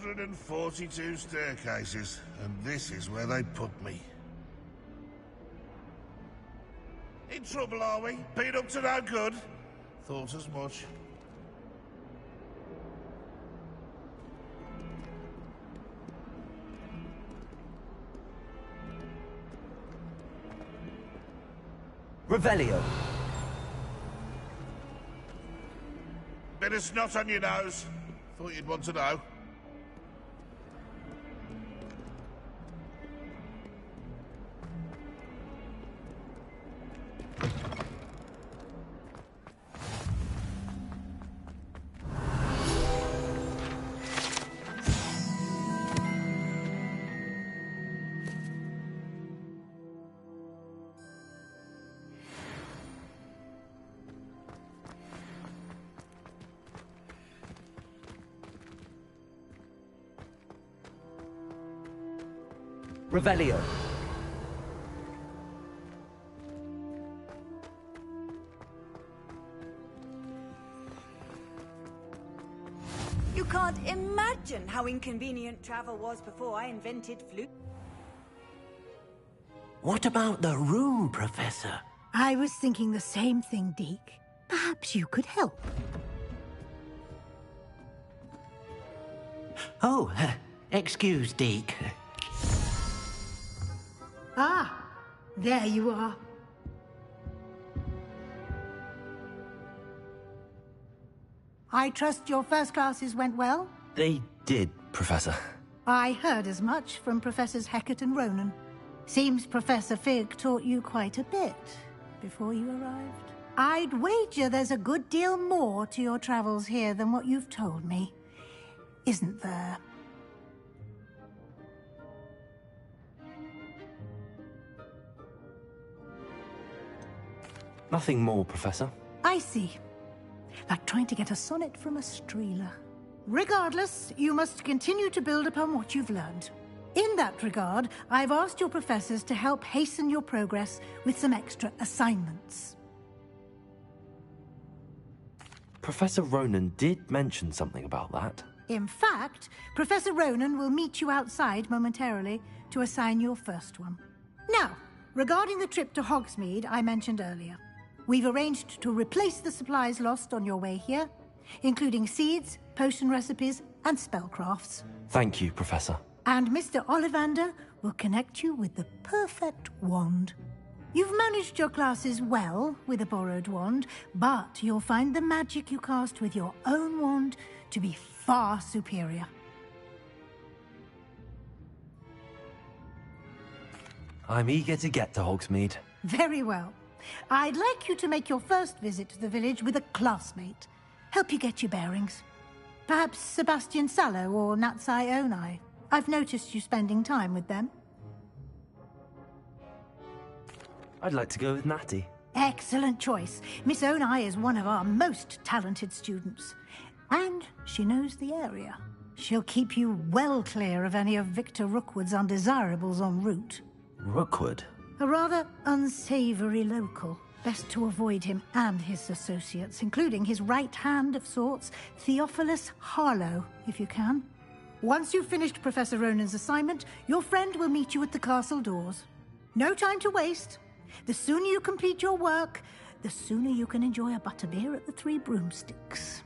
142 staircases, and this is where they put me. In trouble, are we? Been up to no good? Thought as much. Revelio. Bit of snot on your nose. Thought you'd want to know. Revelio. You can't imagine how inconvenient travel was before I invented flute. What about the room, Professor? I was thinking the same thing, Deke. Perhaps you could help. Oh, excuse, Deke. Ah, there you are. I trust your first classes went well? They did, Professor. I heard as much from Professors Hecat and Ronan. Seems Professor Fig taught you quite a bit before you arrived. I'd wager there's a good deal more to your travels here than what you've told me. Isn't there? Nothing more, Professor. I see. Like trying to get a sonnet from a streeler. Regardless, you must continue to build upon what you've learned. In that regard, I've asked your professors to help hasten your progress with some extra assignments. Professor Ronan did mention something about that. In fact, Professor Ronan will meet you outside momentarily to assign your first one. Now, regarding the trip to Hogsmeade I mentioned earlier, we've arranged to replace the supplies lost on your way here, including seeds, potion recipes, and spellcrafts. Thank you, Professor. And Mr. Ollivander will connect you with the perfect wand. You've managed your classes well with a borrowed wand, but you'll find the magic you cast with your own wand to be far superior. I'm eager to get to Hogsmeade. Very well. I'd like you to make your first visit to the village with a classmate. Help you get your bearings. Perhaps Sebastian Sallow or Natsai Onai. I've noticed you spending time with them. I'd like to go with Natty. Excellent choice. Miss Onai is one of our most talented students. And she knows the area. She'll keep you well clear of any of Victor Rookwood's undesirables en route. Rookwood? A rather unsavory local. Best to avoid him and his associates, including his right hand of sorts, Theophilus Harlow, if you can. Once you've finished Professor Ronan's assignment, your friend will meet you at the castle doors. No time to waste. The sooner you complete your work, the sooner you can enjoy a butterbeer at the Three Broomsticks.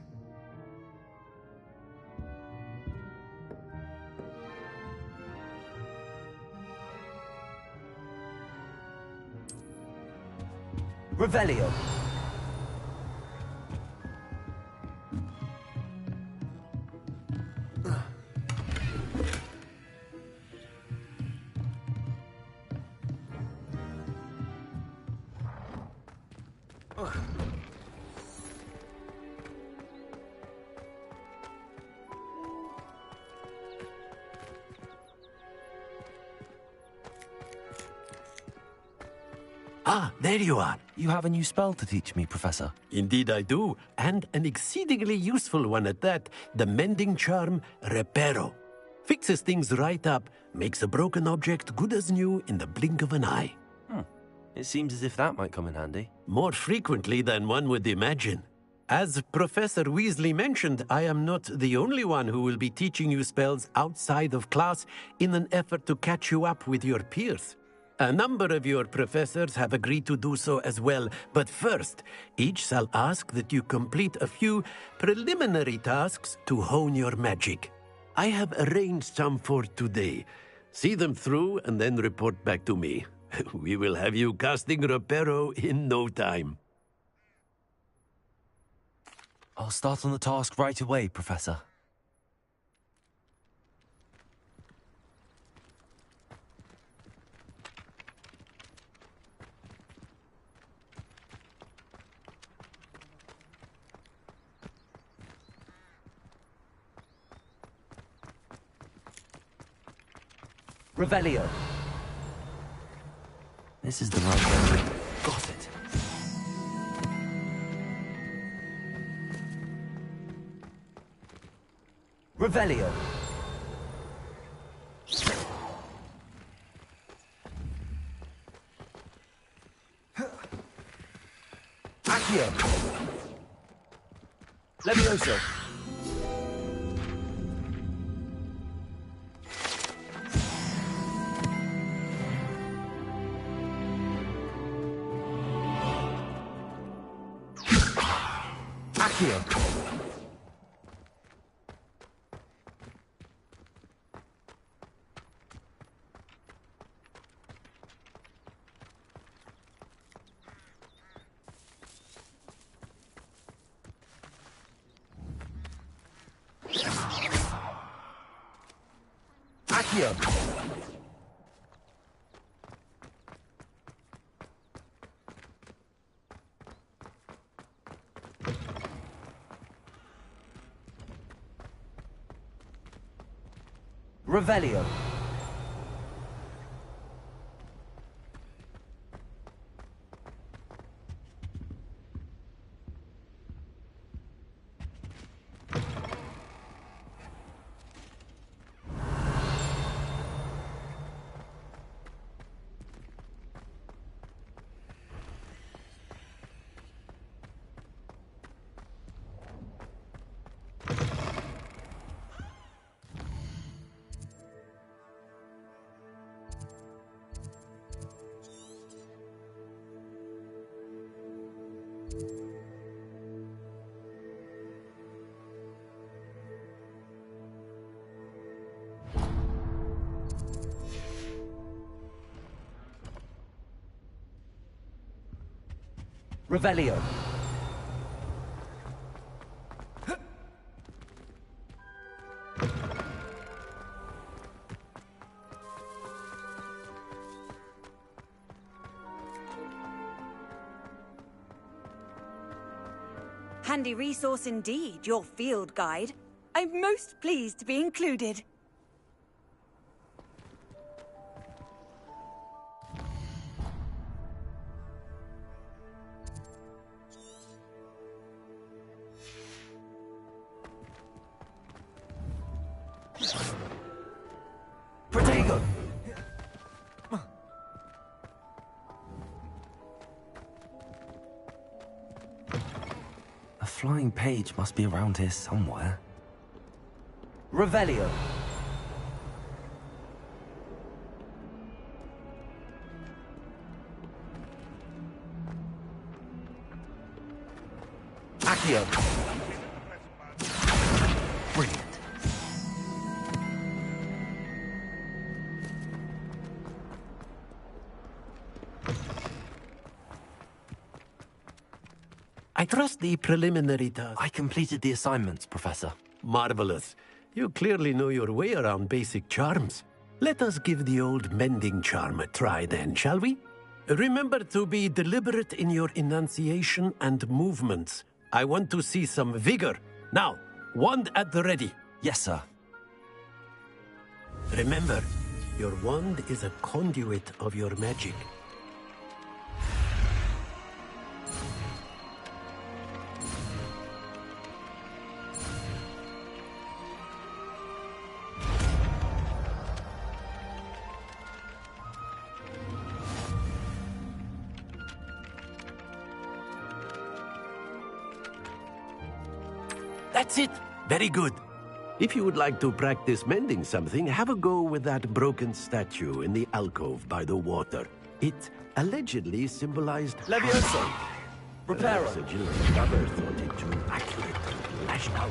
Revelio. Ah, there you are. You have a new spell to teach me, Professor. Indeed I do, and an exceedingly useful one at that, the mending charm Reparo. Fixes things right up, makes a broken object good as new in the blink of an eye. It seems as if that might come in handy. More frequently than one would imagine. As Professor Weasley mentioned, I am not the only one who will be teaching you spells outside of class in an effort to catch you up with your peers. A number of your professors have agreed to do so as well, but first, each shall ask that you complete a few preliminary tasks to hone your magic. I have arranged some for today. See them through and then report back to me. We will have you casting Reparo in no time. I'll start on the task right away, Professor. Revelio. This is the right way. Got it. Revelio. Accio. Levioso. Accio. Accio. Revelio. Revelio. Handy resource indeed, your field guide. I'm most pleased to be included. Protego. A flying page must be around here somewhere. Revelio. Accio. Brilliant. I trust the preliminary task. I completed the assignments, Professor. Marvelous. You clearly know your way around basic charms. Let us give the old mending charm a try then, shall we? Remember to be deliberate in your enunciation and movements. I want to see some vigor. Now, wand at the ready. Yes, sir. Remember, your wand is a conduit of your magic. That's it. Very good. If you would like to practice mending something, have a go with that broken statue in the alcove by the water. It allegedly symbolized... Levioso! Reparo! Sigill's lover thought it too accurate to lash out.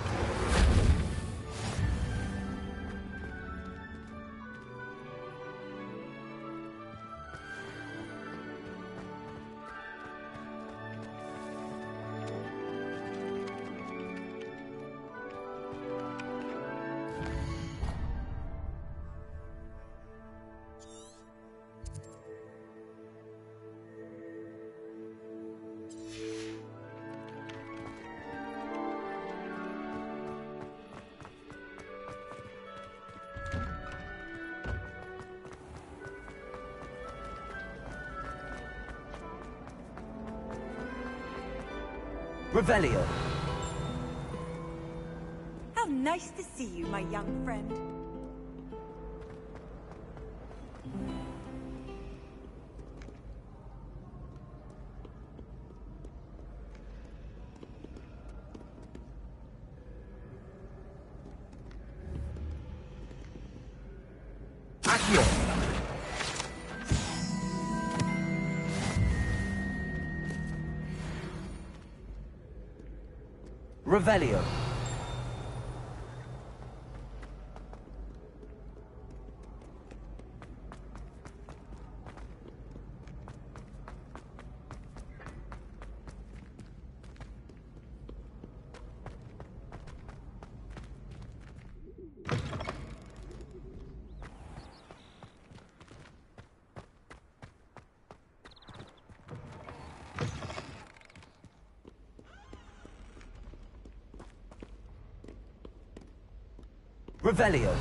Revelio! How nice to see you, my young friend. Accio! Revelio! Revelio!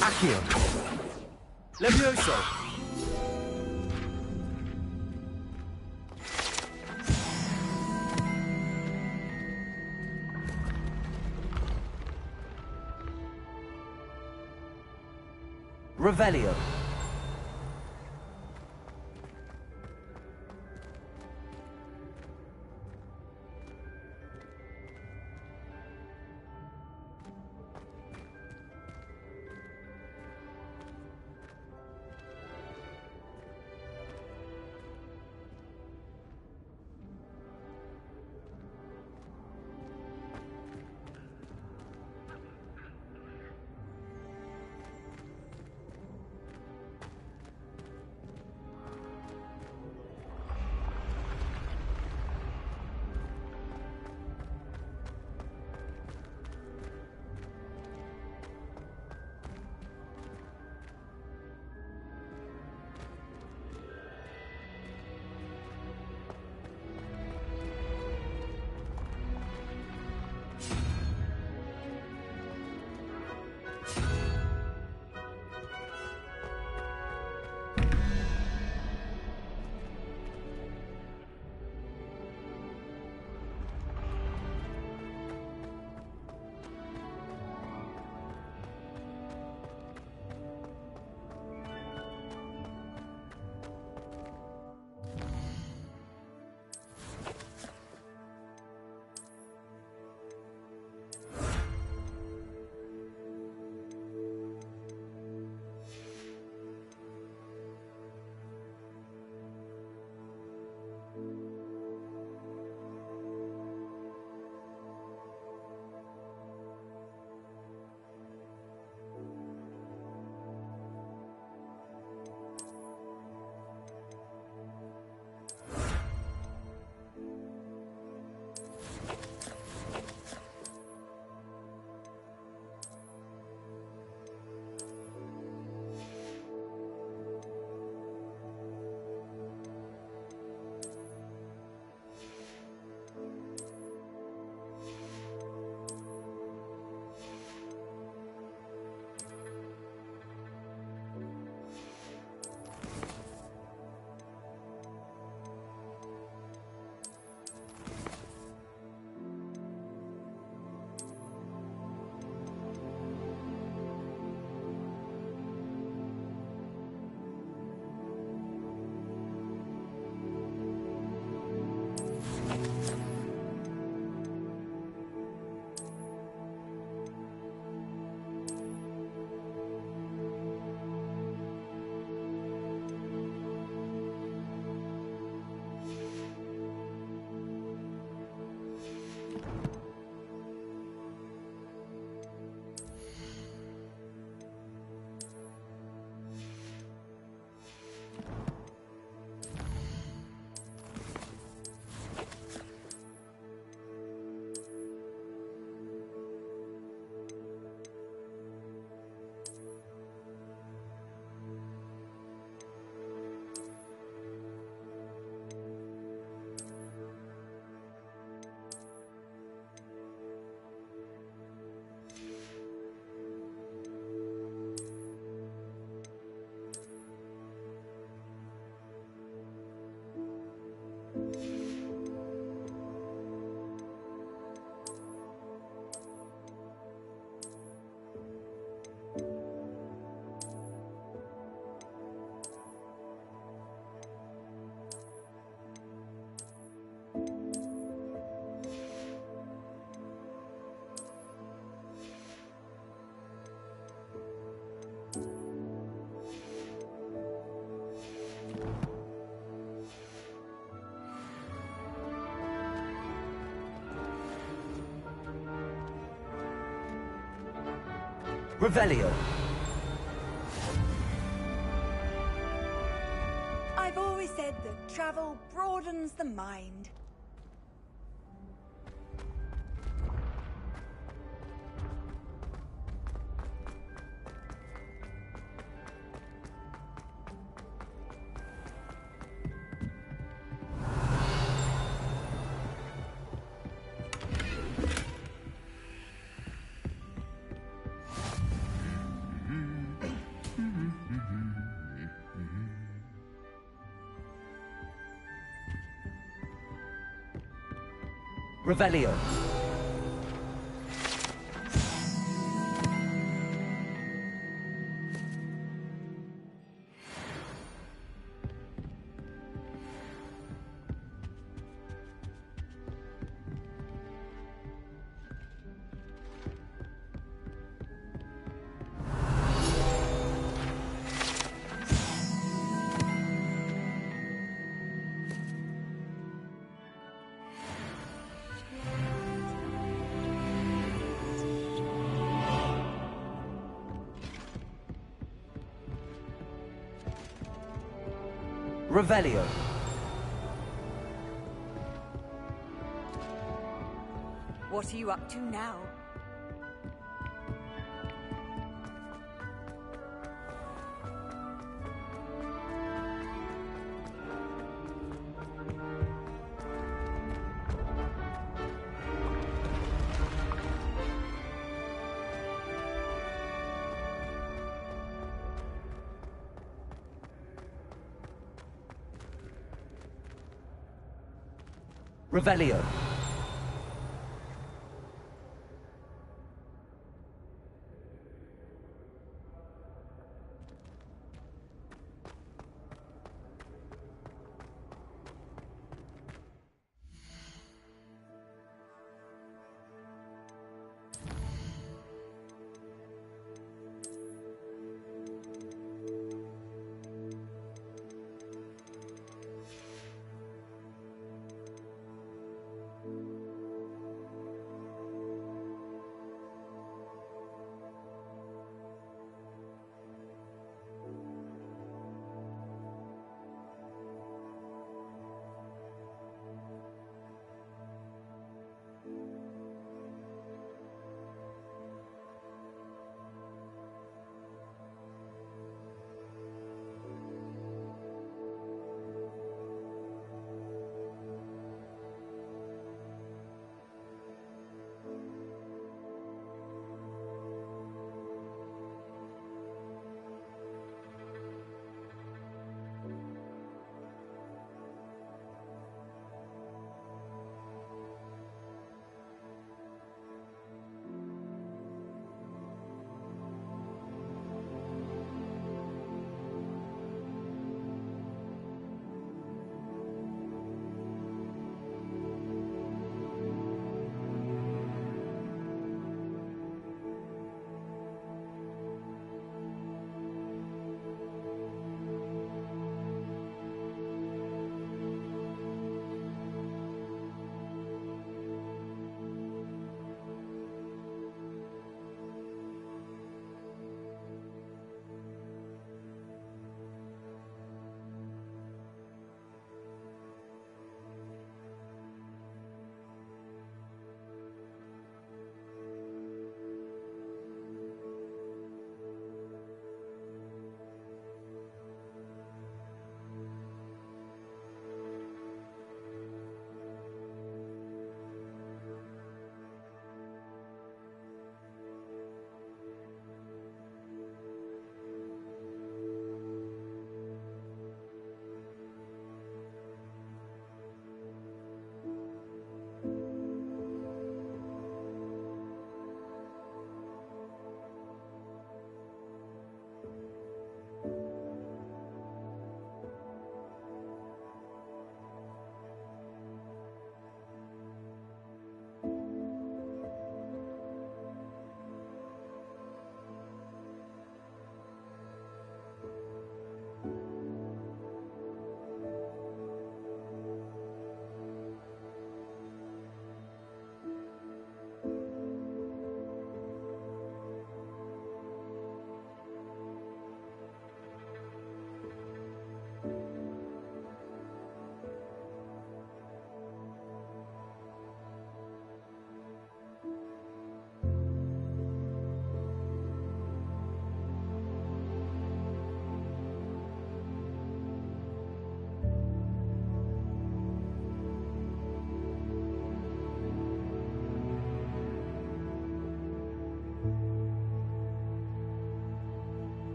Accio! Levioso! Revelio! Revelio. I've always said that travel broadens the mind. Revelio. Revelio. What are you up to now? Revelio.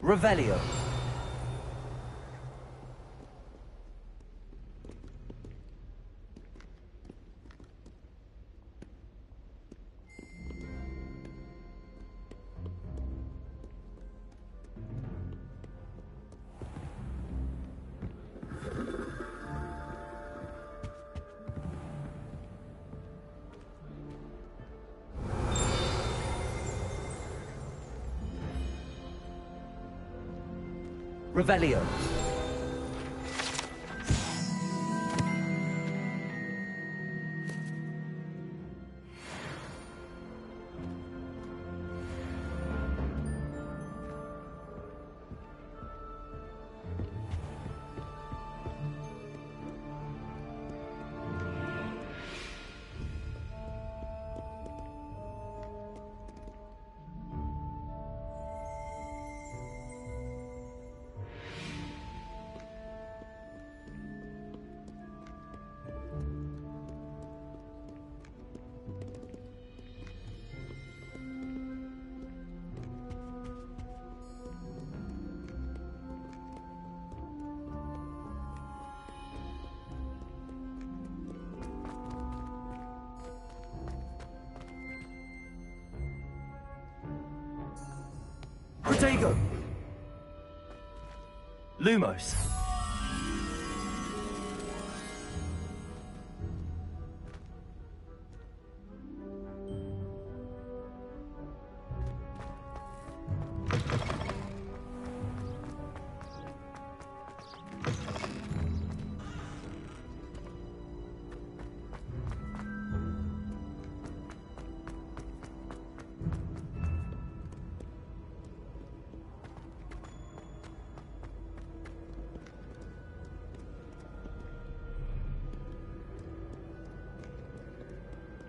Revelio. Revelio. Protego! Lumos.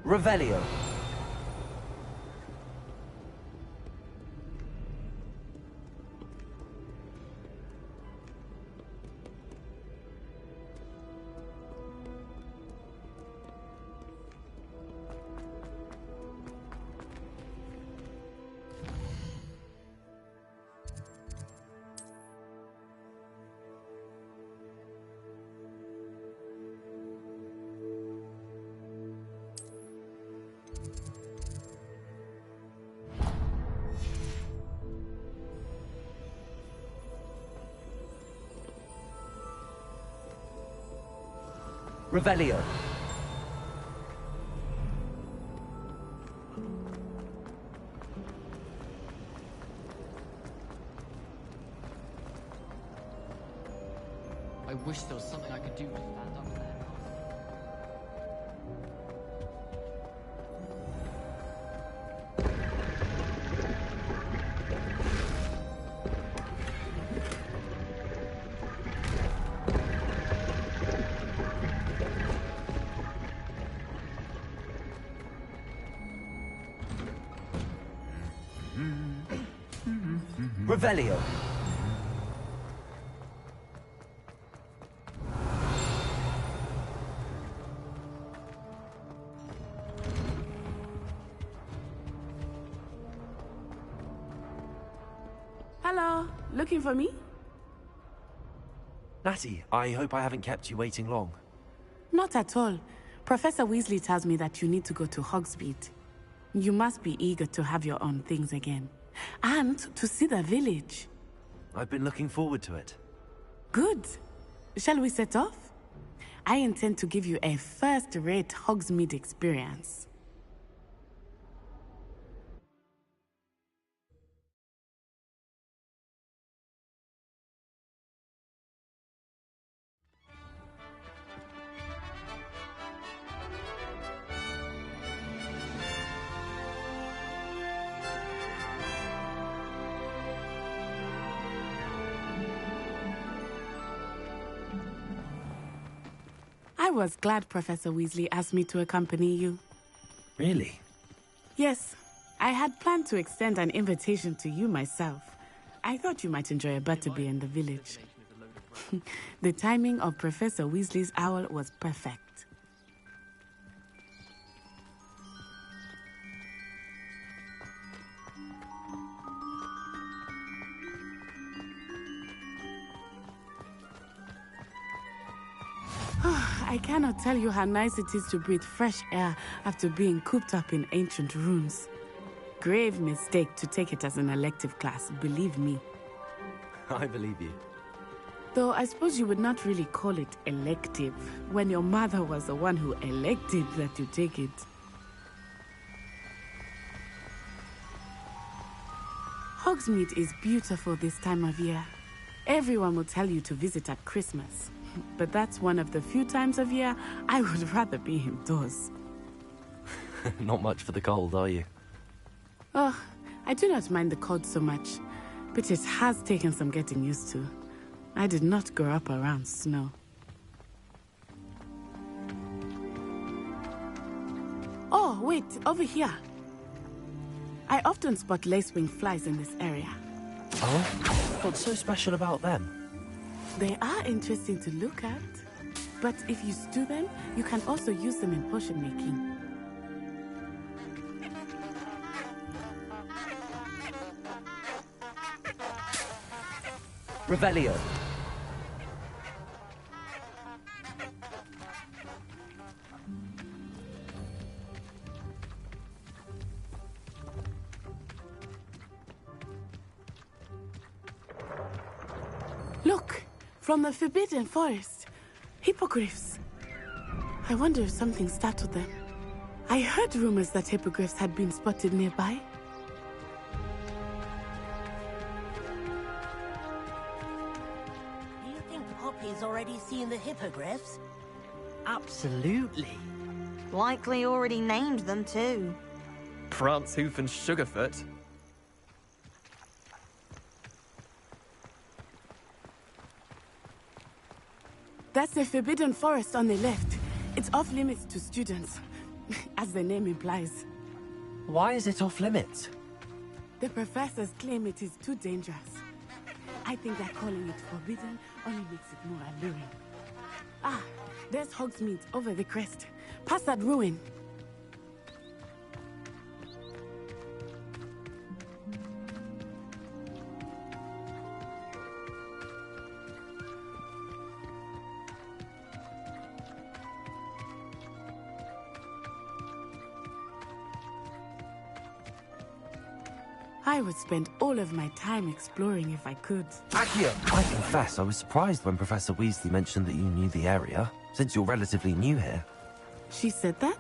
Revelio. Revelio. I wish there was something I could do to stand up to them. Revelio. Hello, looking for me? Natty, I hope I haven't kept you waiting long. Not at all. Professor Weasley tells me that you need to go to Hogsmeade. You must be eager to have your own things again. And to see the village. I've been looking forward to it. Good. Shall we set off? I intend to give you a first-rate Hogsmeade experience. I was glad Professor Weasley asked me to accompany you. Really? Yes, I had planned to extend an invitation to you myself. I thought you might enjoy a butterbeer in the village. The timing of Professor Weasley's owl was perfect. I cannot tell you how nice it is to breathe fresh air after being cooped up in ancient ruins. Grave mistake to take it as an elective class, believe me. I believe you. Though I suppose you would not really call it elective, when your mother was the one who elected that you take it. Hogsmeade is beautiful this time of year. Everyone will tell you to visit at Christmas. But that's one of the few times of year I would rather be indoors. Not much for the cold, are you? Oh, I do not mind the cold so much, but it has taken some getting used to. I did not grow up around snow. Oh, wait, over here. I often spot lacewing flies in this area. Oh? What's so special about them? They are interesting to look at, but if you stew them, you can also use them in potion making. Revelio. Look! From the Forbidden Forest. Hippogriffs. I wonder if something startled them. I heard rumors that hippogriffs had been spotted nearby. Do you think Poppy's already seen the hippogriffs? Absolutely. Likely already named them too. Prance, Hoof and Sugarfoot. That's the Forbidden Forest on the left. It's off limits to students, as the name implies. Why is it off limits? The professors claim it is too dangerous. I think that calling it forbidden only makes it more alluring. Ah, there's Hogsmeade over the crest. Past that ruin. I would spend all of my time exploring if I could. Accio! I confess, I was surprised when Professor Weasley mentioned that you knew the area, since you're relatively new here. She said that?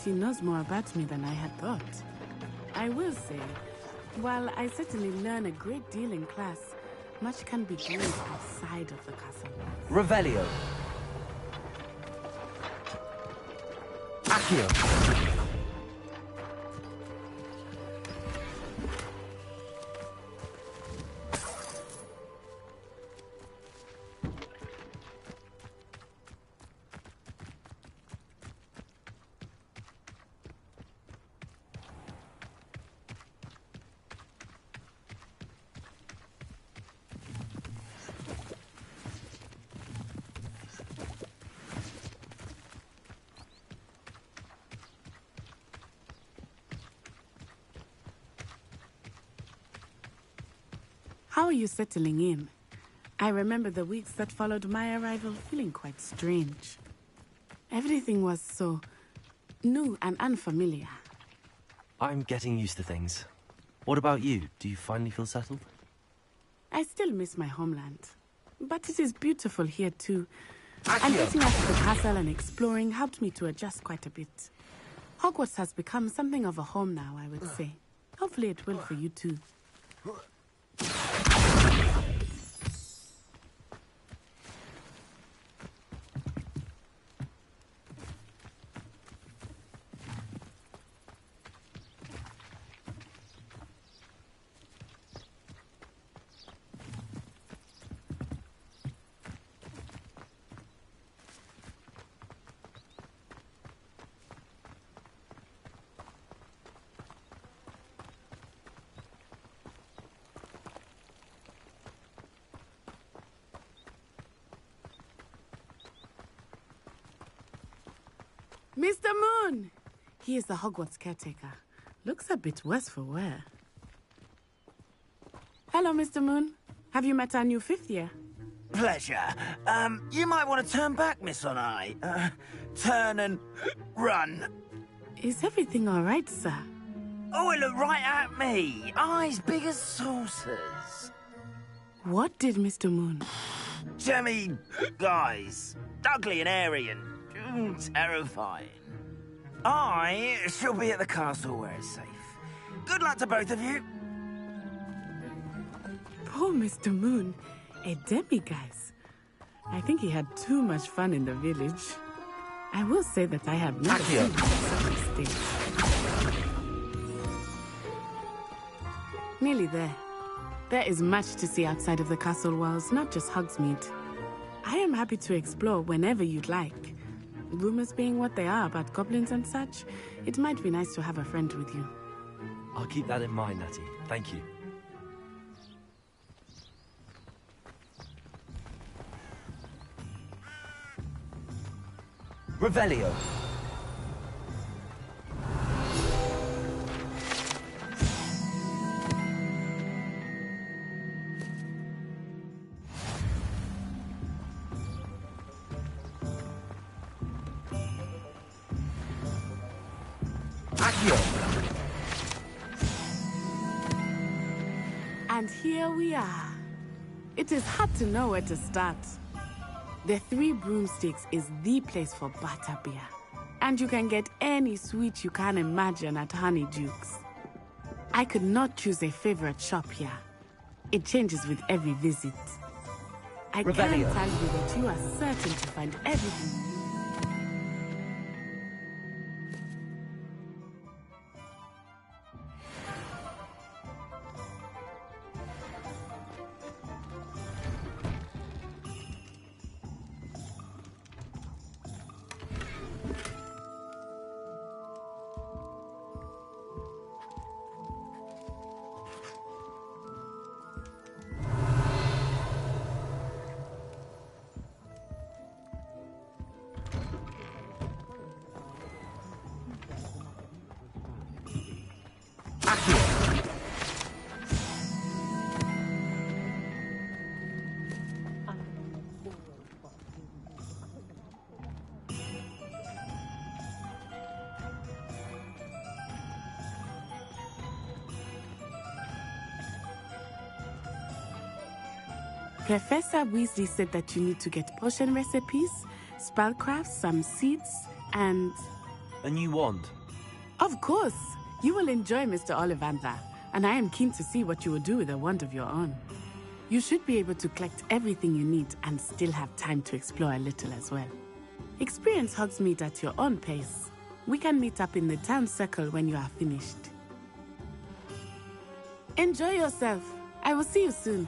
She knows more about me than I had thought. I will say, while I certainly learn a great deal in class, much can be gained outside of the castle. Revelio. Accio. How are you settling in? I remember the weeks that followed my arrival feeling quite strange. Everything was so new and unfamiliar. I'm getting used to things. What about you? Do you finally feel settled? I still miss my homeland, but it is beautiful here too. And getting out of the castle and exploring helped me to adjust quite a bit. Hogwarts has become something of a home now, I would say. Hopefully it will for you too. Mr. Moon! He is the Hogwarts caretaker. Looks a bit worse for wear. Hello, Mr. Moon. Have you met our new fifth year? Pleasure. You might want to turn back, Miss On-Eye. Turn and run. Is everything all right, sir? Oh, it looked right at me. Eyes big as saucers. What did Mr. Moon? Jemmy guys. Ugly and airy and terrifying. I shall be at the castle where it's safe. Good luck to both of you. Poor Mr. Moon. A demiguise. I think he had too much fun in the village. I will say that I have never seen such a state. Nearly there. There is much to see outside of the castle walls, not just Hogsmeade. I am happy to explore whenever you'd like. Rumors being what they are about goblins and such, it might be nice to have a friend with you. I'll keep that in mind, Natty. Thank you. Revelio. And here we are. It is hard to know where to start. The Three Broomsticks is the place for butterbeer. And you can get any sweet you can imagine at Honeydukes. I could not choose a favorite shop here. It changes with every visit. I can tell you that you are certain to find everything you need. Professor Weasley said that you need to get potion recipes, spellcraft, some seeds, and... A new wand? Of course! You will enjoy Mr. Ollivander, and I am keen to see what you will do with a wand of your own. You should be able to collect everything you need and still have time to explore a little as well. Experience Hogsmeade at your own pace. We can meet up in the town circle when you are finished. Enjoy yourself. I will see you soon.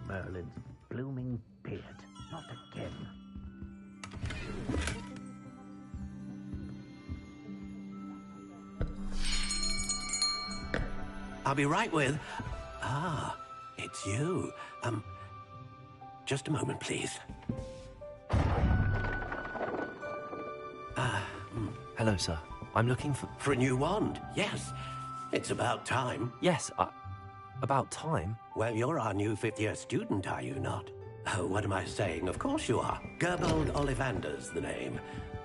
Merlin's blooming beard. Not again. I'll be right with... Ah, it's you. Just a moment, please. Hello, sir. I'm looking for... For a new wand, yes. It's about time. Yes, about time? Well, you're our new fifth-year student, are you not? Oh, what am I saying? Of course you are. Gerbold Ollivander's the name.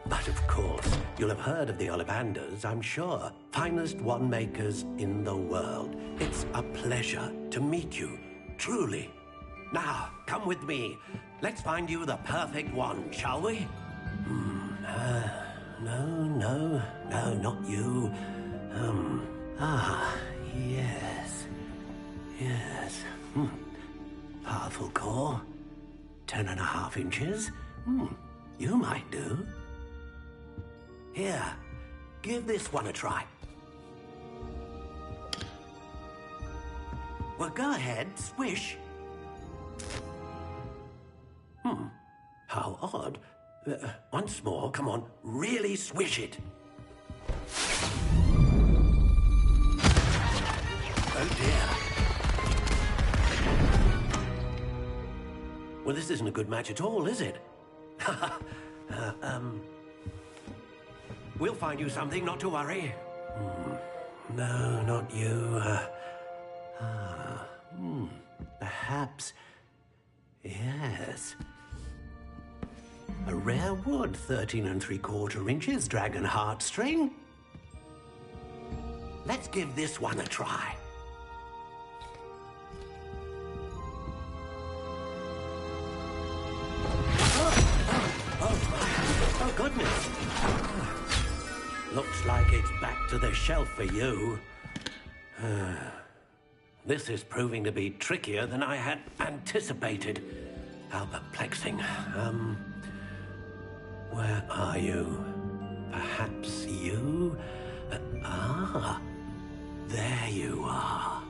But of course, you'll have heard of the Ollivanders, I'm sure. Finest wand makers in the world. It's a pleasure to meet you, truly. Now, come with me. Let's find you the perfect wand, shall we? No, not you. Yes. Yes. Powerful core. 10.5 inches. You might do. Here, give this one a try. Well, go ahead, swish. How odd. Once more, come on, really swish it. Oh dear. Well, this isn't a good match at all, is it? We'll find you something, not to worry. No, not you. Perhaps... Yes. A rare wood, 13 3/4 inches, dragon heartstring. Let's give this one a try. Oh, goodness. Looks like it's back to the shelf for you. This is proving to be trickier than I had anticipated. How perplexing. Where are you? Perhaps you? There you are.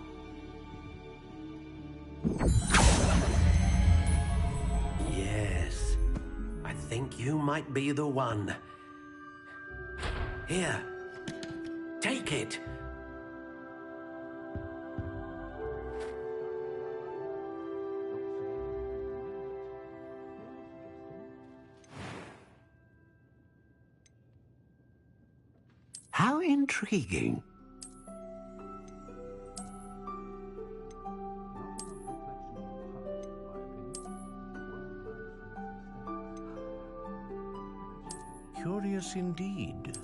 Yes, I think you might be the one. Here, take it. How intriguing. Curious indeed.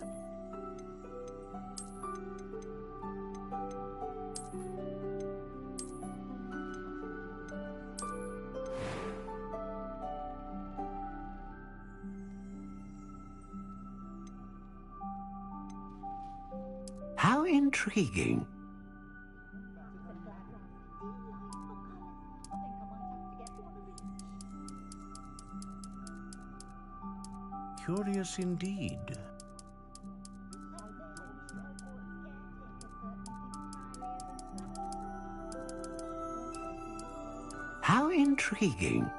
How intriguing. Curious indeed. How intriguing.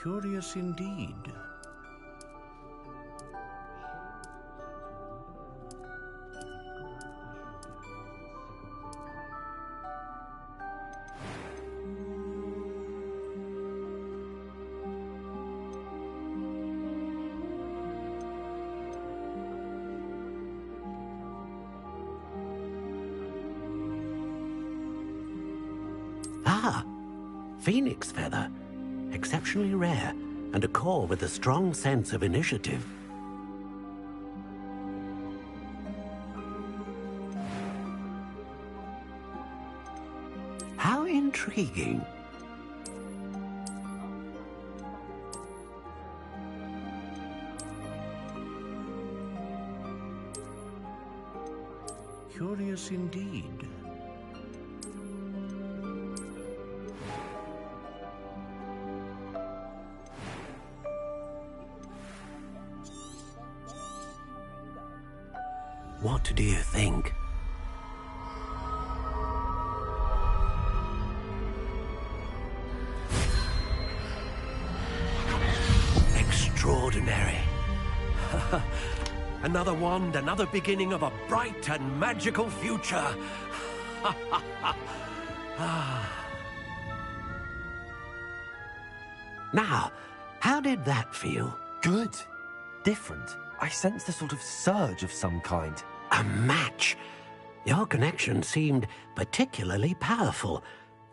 Curious indeed. Phoenix feather. Exceptionally rare, and a core with a strong sense of initiative. How intriguing. Curious indeed. What do you think? Extraordinary. Another wand, another beginning of a bright and magical future. Now, how did that feel? Good. Different. I sensed a sort of surge of some kind. A match. Your connection seemed particularly powerful.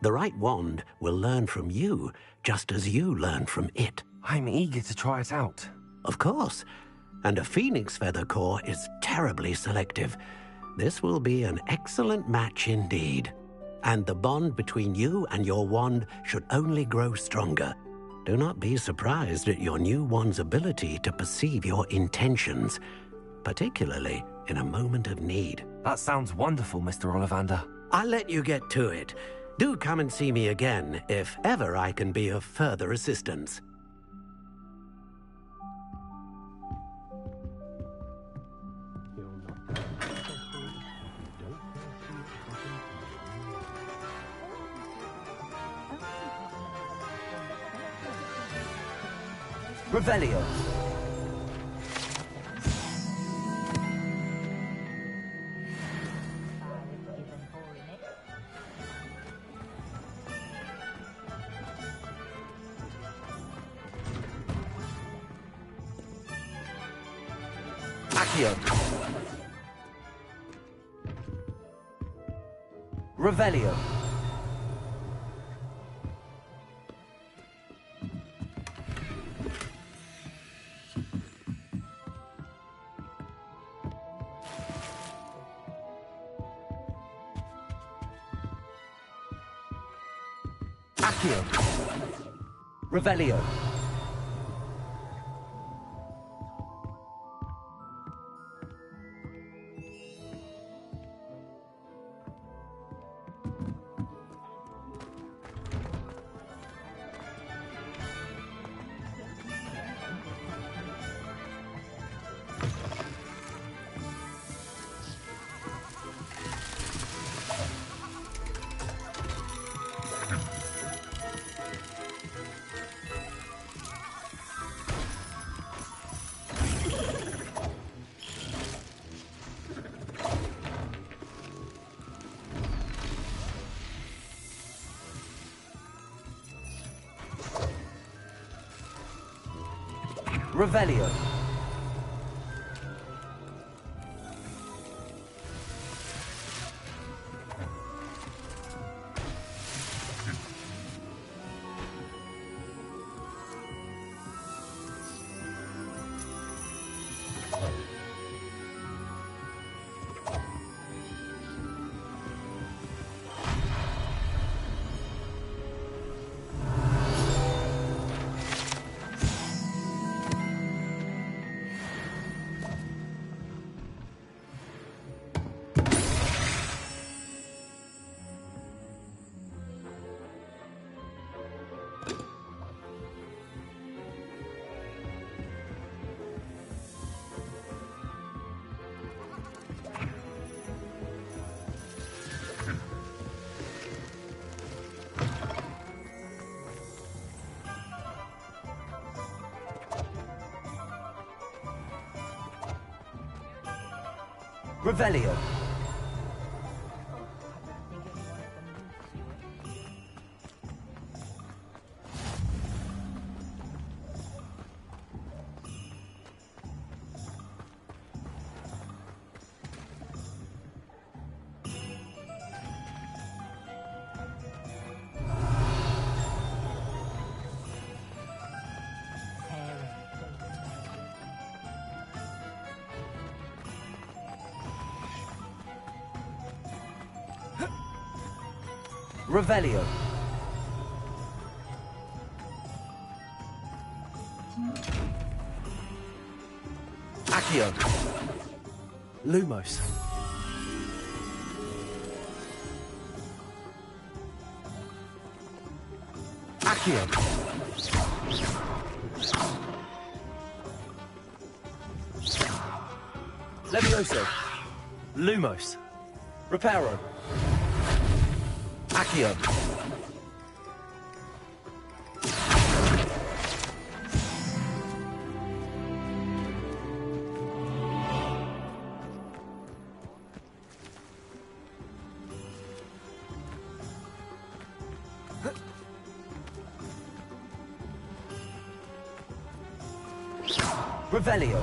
The right wand will learn from you, just as you learn from it. I'm eager to try it out. Of course. And a phoenix feather core is terribly selective. This will be an excellent match indeed. And the bond between you and your wand should only grow stronger. Do not be surprised at your new wand's ability to perceive your intentions, particularly in a moment of need. That sounds wonderful, Mr. Ollivander. I'll let you get to it. Do come and see me again if ever I can be of further assistance. Revelio. Accio. Revelio. Accio. Revelio. Revelio. Revelio. Revelio. Accio. Lumos. Accio. Levioso. Lumos. Reparo. Accio. Revelio.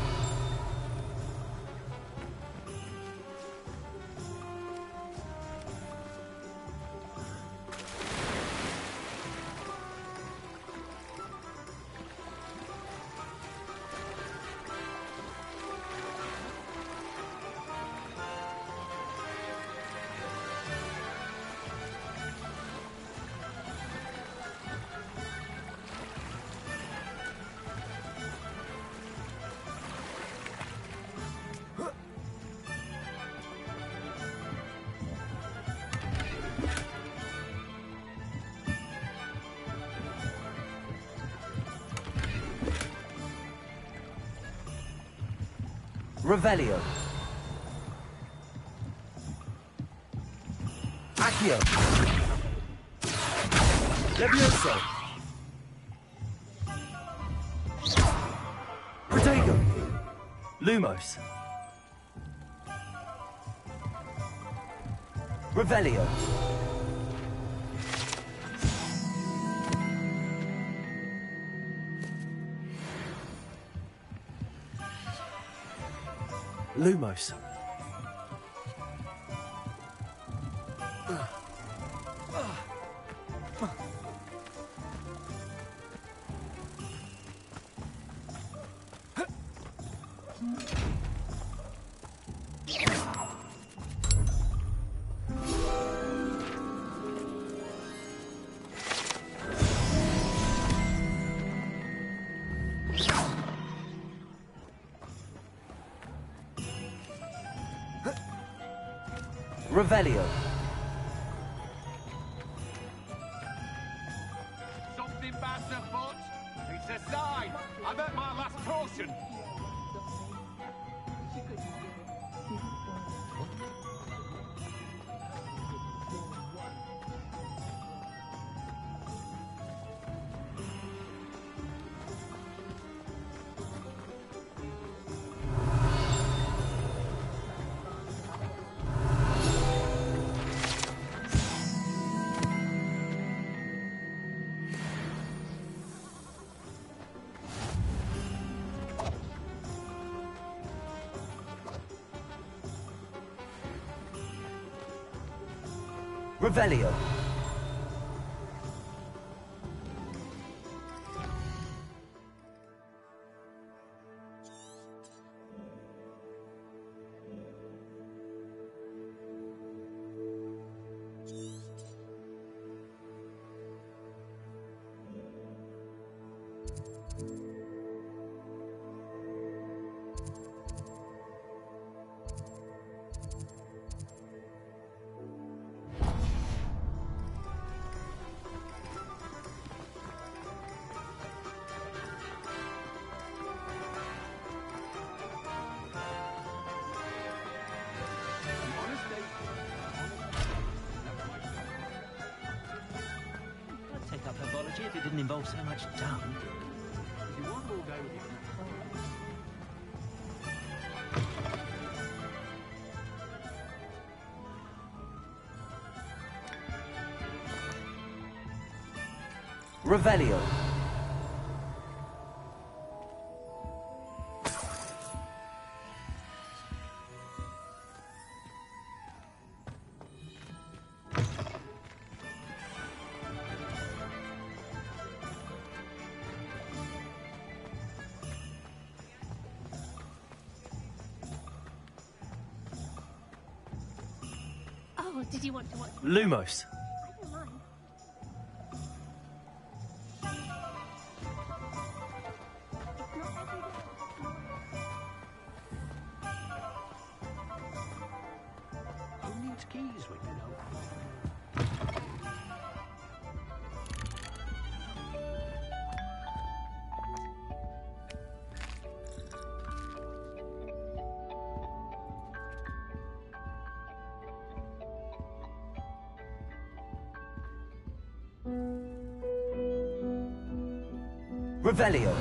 Revelio. Accio. Levioso. Protego. Lumos. Revelio. Lumos. Revelio. Something bad's afoot. It's a sign. I'm at my last portion. Revelio. I'd take up herbology if it didn't involve so much dung. If you want, we'll go with you. Revelio. Oh, did you want to watch? Lumos. I don't mind. Revelio.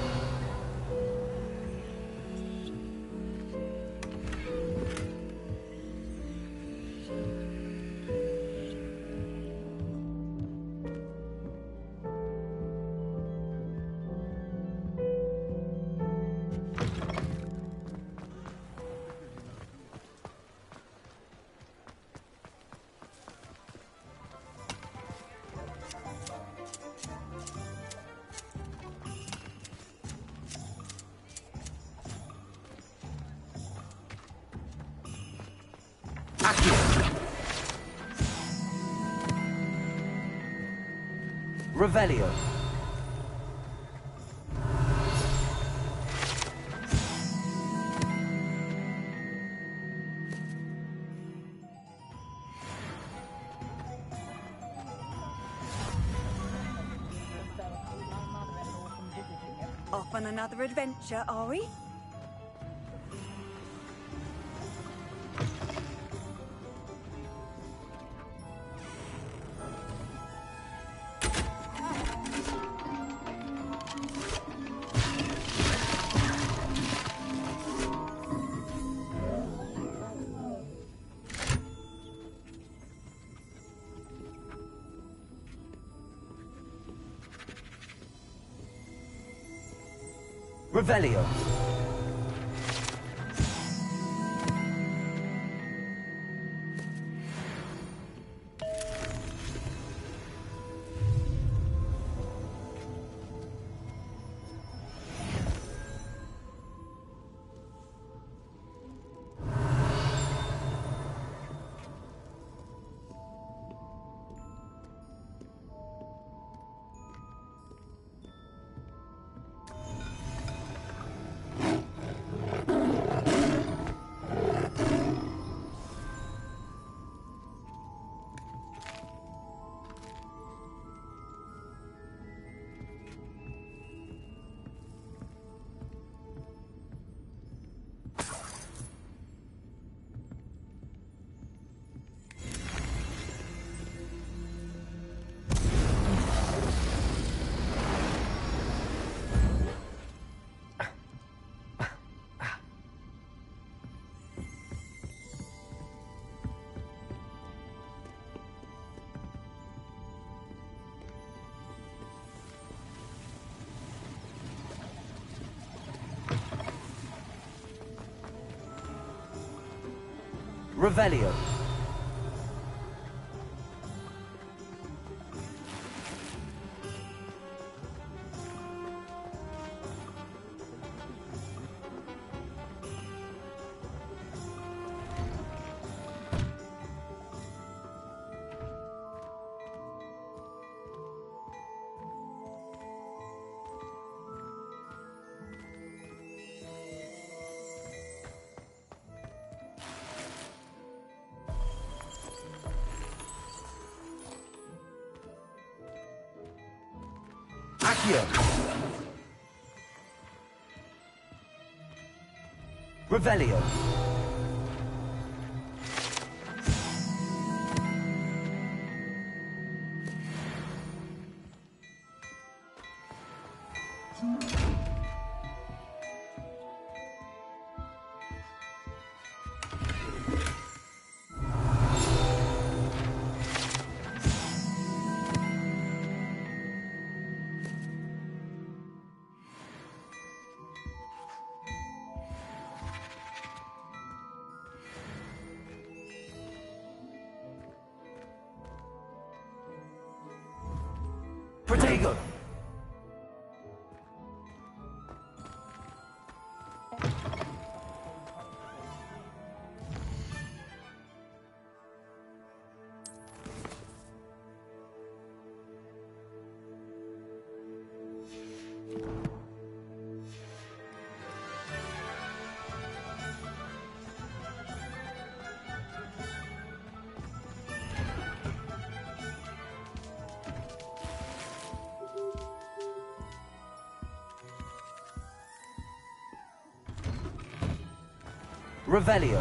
Revelio. Off on another adventure, are we? Revelio. Revelio. Accio. Revelio. Protego. Revelio.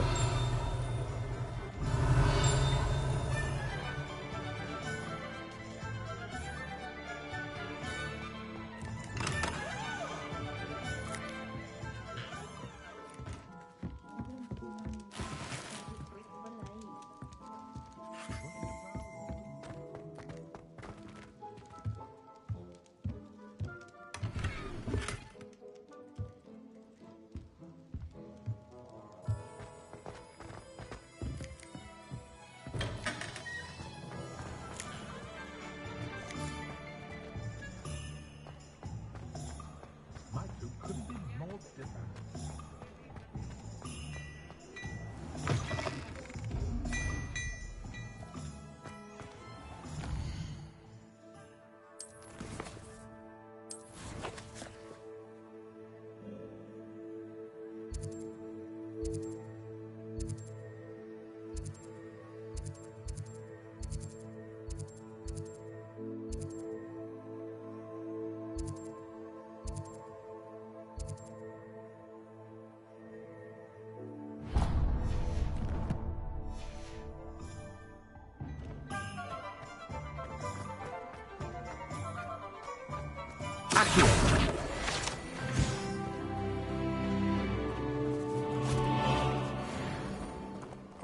Accio.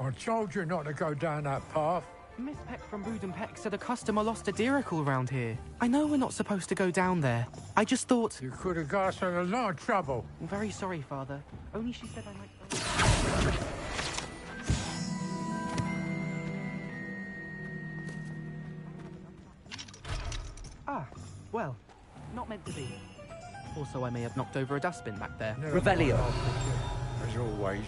I told you not to go down that path. Miss Peck from Brood and Peck said a customer lost a deeracle round here. I know we're not supposed to go down there. I just thought... You could have got us in a lot of trouble. I'm very sorry, Father. Only she said I might... Ah, well, not meant to be. Also, I may have knocked over a dustbin back there. Revelio. As always.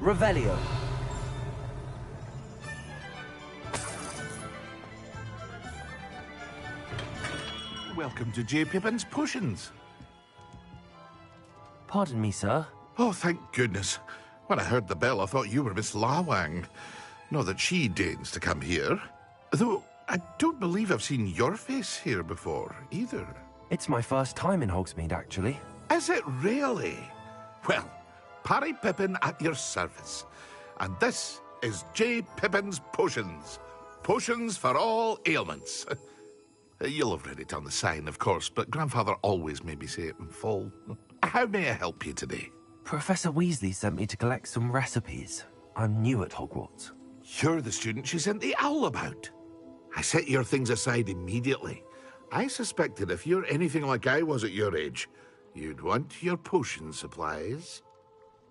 Revelio. Welcome to J. Pippin's Potions. Pardon me, sir. Oh, thank goodness. When I heard the bell, I thought you were Miss Lawang. Not that she deigns to come here. Though, I don't believe I've seen your face here before, either. It's my first time in Hogsmeade, actually. Is it really? Well, Parry Pippin at your service. And this is J. Pippin's Potions. Potions for all ailments. You'll have read it on the sign, of course, but Grandfather always made me say it in full. How may I help you today? Professor Weasley sent me to collect some recipes. I'm new at Hogwarts. You're the student she sent the owl about. I set your things aside immediately. I suspected if you're anything like I was at your age, you'd want your potion supplies.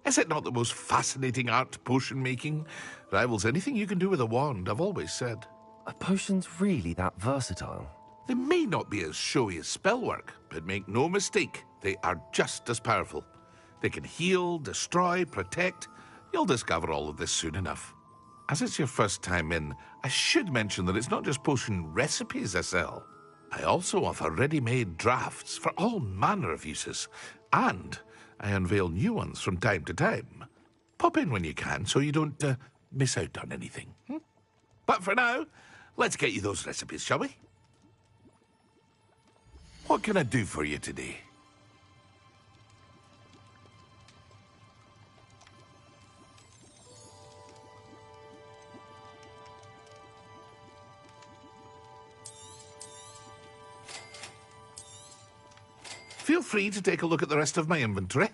Is it not the most fascinating art, potion making? Rivals anything you can do with a wand, I've always said. Are potions really that versatile? They may not be as showy as spellwork, but make no mistake, they are just as powerful. They can heal, destroy, protect. You'll discover all of this soon enough. As it's your first time in, I should mention that it's not just potion recipes I sell. I also offer ready-made drafts for all manner of uses, and I unveil new ones from time to time. Pop in when you can so you don't miss out on anything. But for now, let's get you those recipes, shall we? What can I do for you today? Feel free to take a look at the rest of my inventory,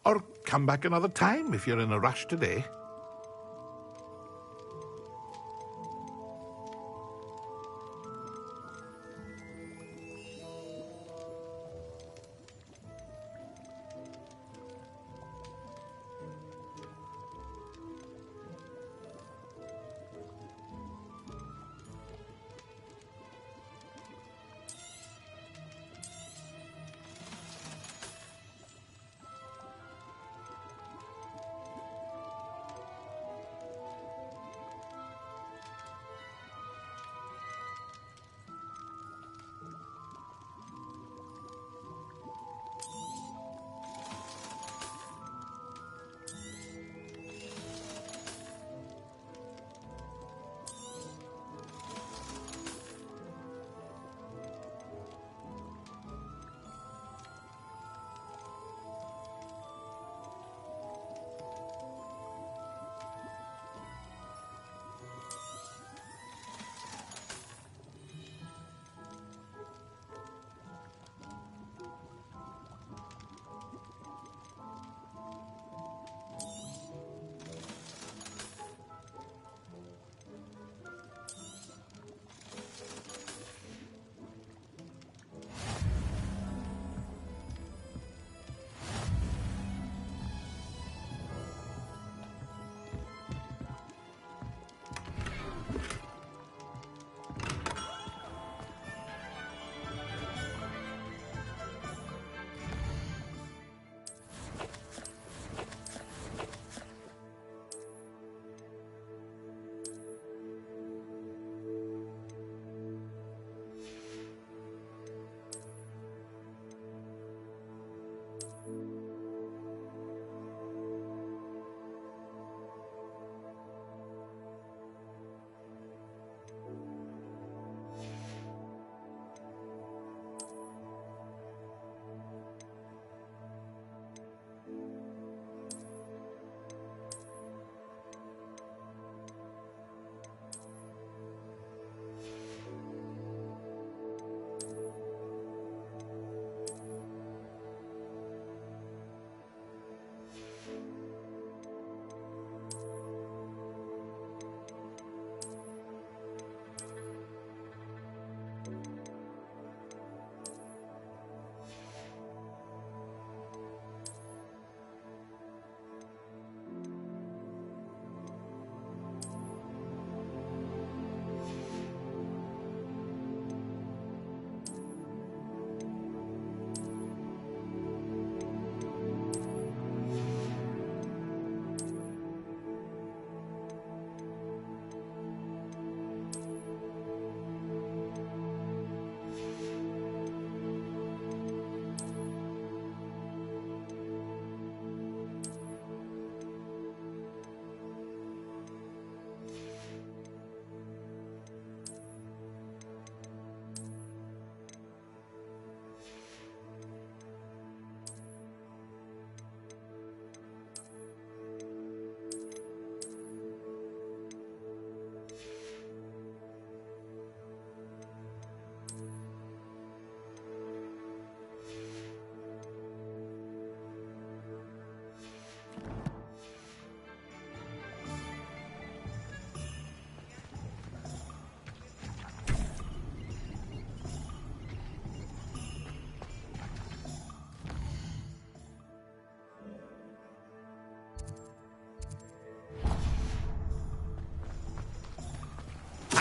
or come back another time if you're in a rush today.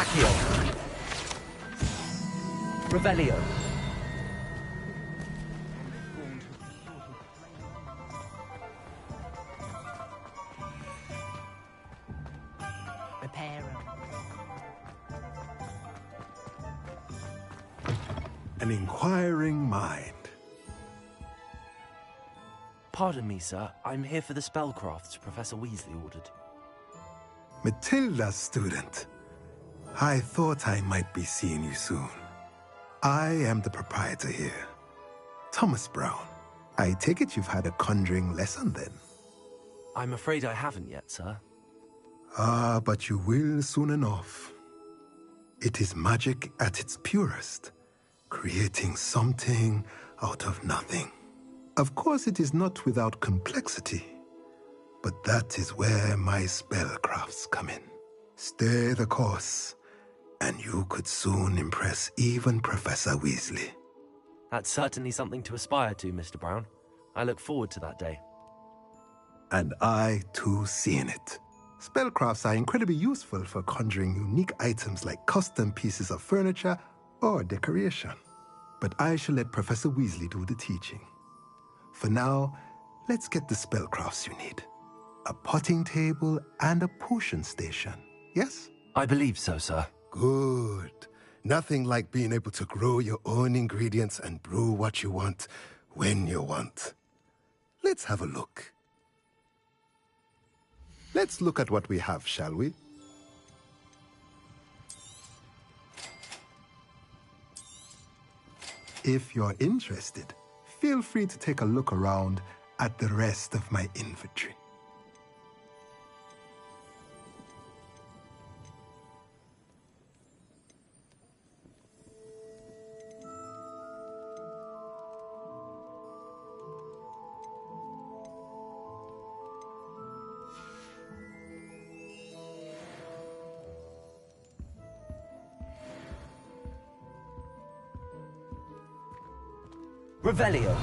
Accio. Revelio. Repair 'em. An inquiring mind. Pardon me, sir. I'm here for the spellcrafts Professor Weasley ordered. Matilda's student. I thought I might be seeing you soon. I am the proprietor here, Thomas Brown. I take it you've had a conjuring lesson then? I'm afraid I haven't yet, sir. Ah, but you will soon enough. It is magic at its purest, creating something out of nothing. Of course, it is not without complexity, but that is where my spellcrafts come in. Stay the course, and you could soon impress even Professor Weasley. That's certainly something to aspire to, Mr. Brown. I look forward to that day. And I, too, seeing it. Spellcrafts are incredibly useful for conjuring unique items like custom pieces of furniture or decoration. But I shall let Professor Weasley do the teaching. For now, let's get the spellcrafts you need. A potting table and a potion station, yes? I believe so, sir. Good. Nothing like being able to grow your own ingredients and brew what you want when you want. Let's have a look. Let's look at what we have, shall we? If you're interested, feel free to take a look around at the rest of my inventory. Revelio.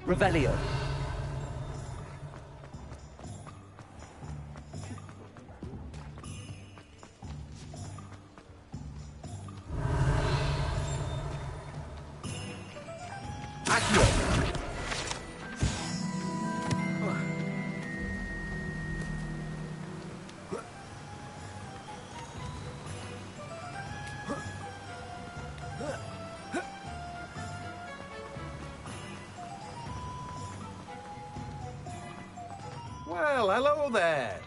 Revelio. Well, hello there.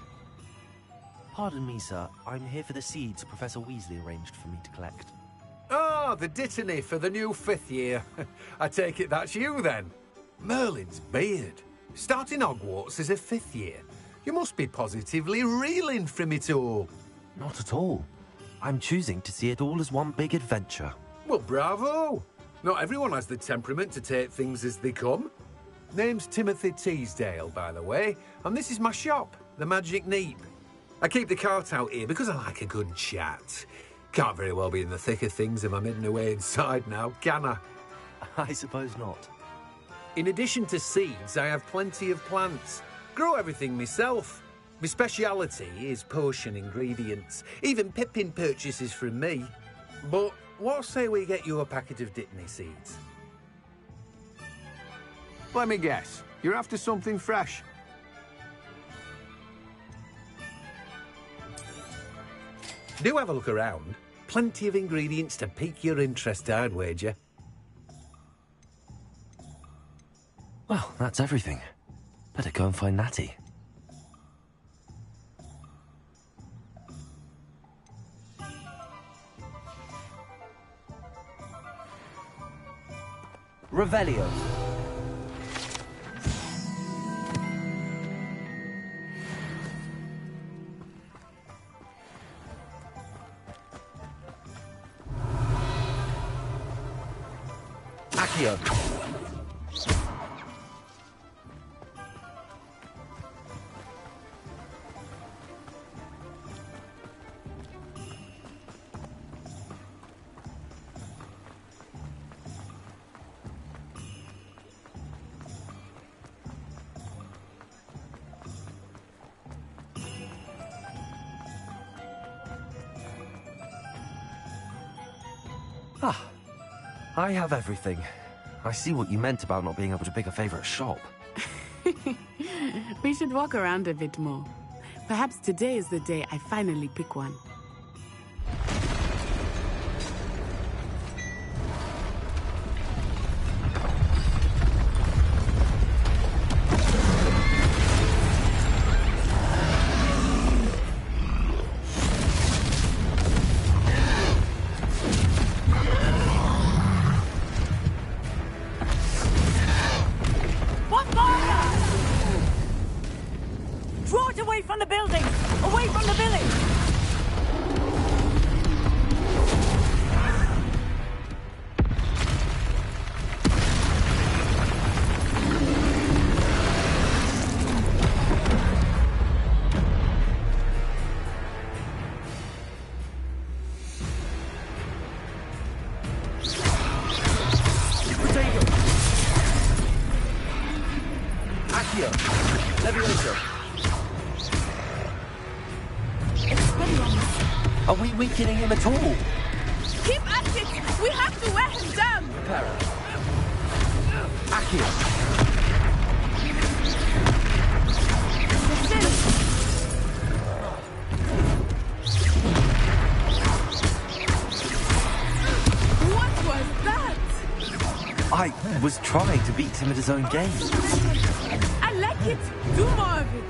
Pardon me, sir. I'm here for the seeds Professor Weasley arranged for me to collect. Oh, the dittany for the new 5th year. I take it that's you, then. Merlin's beard. Starting Hogwarts as a 5th year. You must be positively reeling from it all. Not at all. I'm choosing to see it all as one big adventure. Well, bravo. Not everyone has the temperament to take things as they come. Name's Timothy Teasdale, by the way, and this is my shop, the Magic Neep. I keep the cart out here because I like a good chat. Can't very well be in the thick of things if I'm hidden away inside now, can I? I suppose not. In addition to seeds, I have plenty of plants. Grow everything myself. My speciality is potion ingredients. Even Pippin purchases from me. But what say we get you a packet of Dittany seeds? Let me guess. You're after something fresh. Do have a look around. Plenty of ingredients to pique your interest, I'd wager. Well, that's everything. Better go and find Natty. Revelio. Accio. Ah, I have everything. I see what you meant about not being able to pick a favorite shop. We should walk around a bit more. Perhaps today is the day I finally pick one. Draw it away from the building! Away from the village! Accio. Levioso. Are we weakening him at all? Keep at it! We have to wear him down! Para. Accio. What was that? I was trying to beat him at his own game. I like it! Do more of it!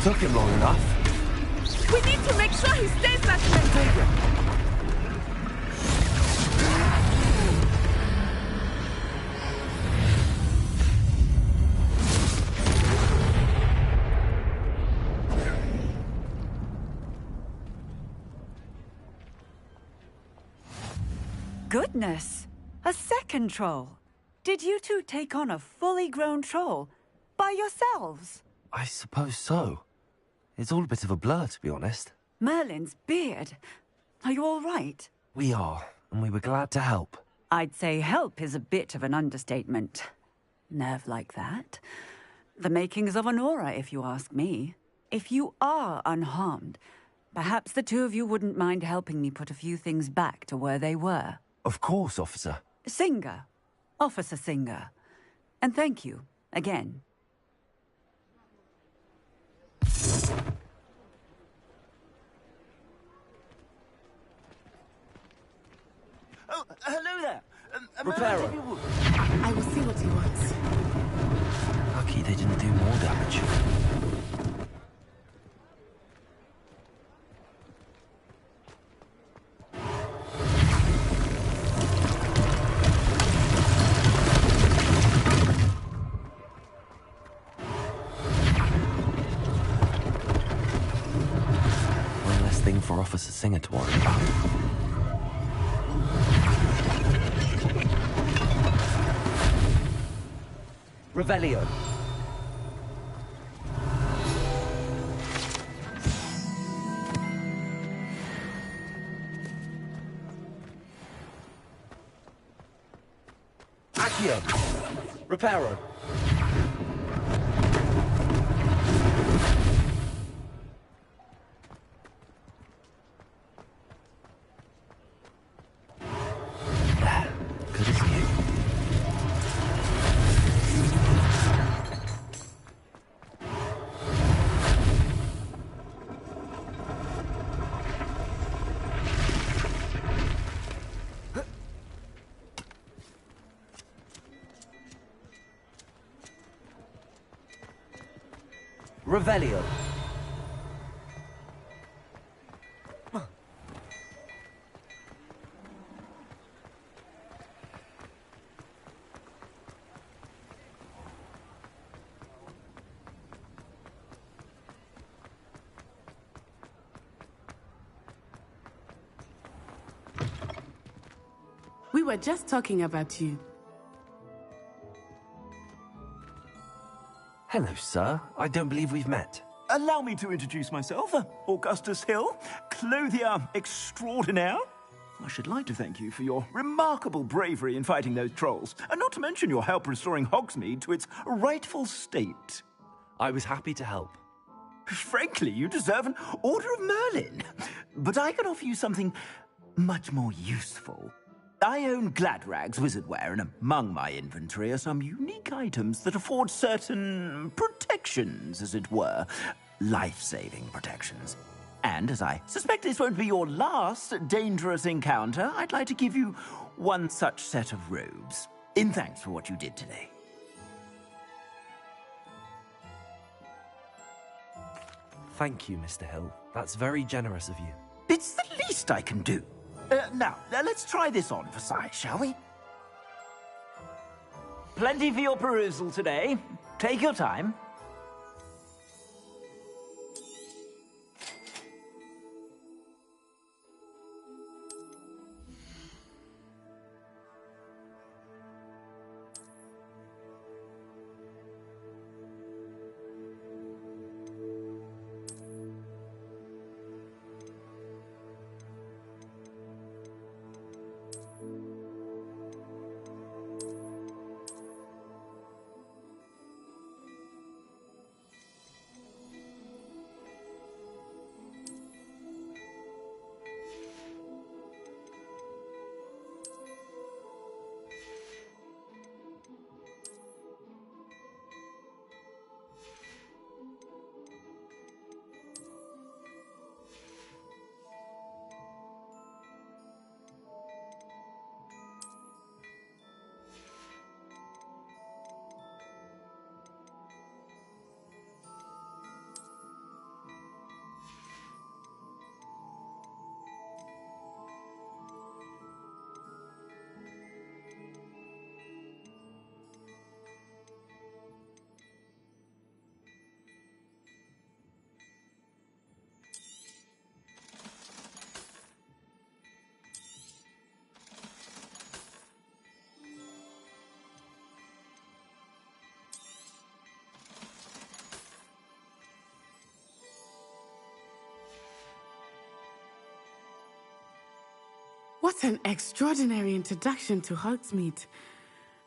Took him long enough. We need to make sure he stays that way. Goodness! A second troll! Did you two take on a fully grown troll? By yourselves? I suppose so. It's all a bit of a blur, to be honest. Merlin's beard. Are you all right? We are, and we were glad to help. I'd say help is a bit of an understatement. Nerve like that. The makings of an aura, if you ask me. If you are unharmed, perhaps the two of you wouldn't mind helping me put a few things back to where they were. Of course, officer. Singer. Officer Singer. And thank you, again. Oh, hello there. Reparo. I will see what he wants. Lucky they didn't do more damage. One less thing for Officer Singer to worry about. Revelio. Accio. Reparo. Good as new. Revelio. We were just talking about you. Hello, sir. I don't believe we've met. Allow me to introduce myself, Augustus Hill, clothier extraordinaire. I should like to thank you for your remarkable bravery in fighting those trolls, and not to mention your help restoring Hogsmeade to its rightful state. I was happy to help. Frankly, you deserve an Order of Merlin. But I can offer you something much more useful. I own Gladrag's wizardware, and among my inventory are some unique items that afford certain protections, as it were. Life-saving protections. And as I suspect this won't be your last dangerous encounter, I'd like to give you one such set of robes, in thanks for what you did today. Thank you, Mr. Hill. That's very generous of you. It's the least I can do. Now, let's try this on for size, shall we? Plenty for your perusal today. Take your time. What an extraordinary introduction to Hogsmeade.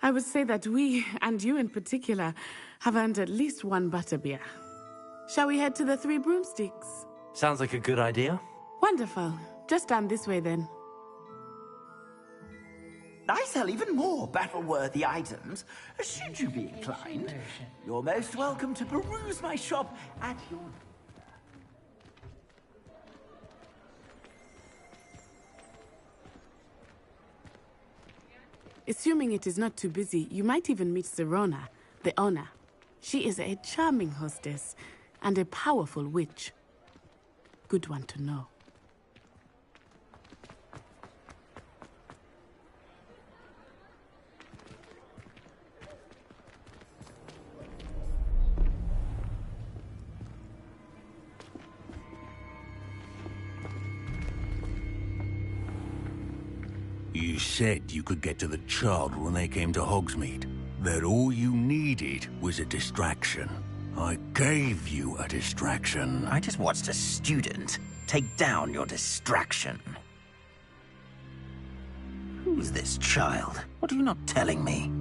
I would say that we, and you in particular, have earned at least one butterbeer. Shall we head to the Three Broomsticks? Sounds like a good idea. Wonderful. Just down this way then. I sell even more battle-worthy items. Should you be inclined, you're most welcome to peruse my shop at your... Assuming it is not too busy, you might even meet Serona, the owner. She is a charming hostess and a powerful witch. Good one to know. You said you could get to the child when they came to Hogsmeade. That all you needed was a distraction. I gave you a distraction. I just watched a student take down your distraction. Who's this child? What are you not telling me?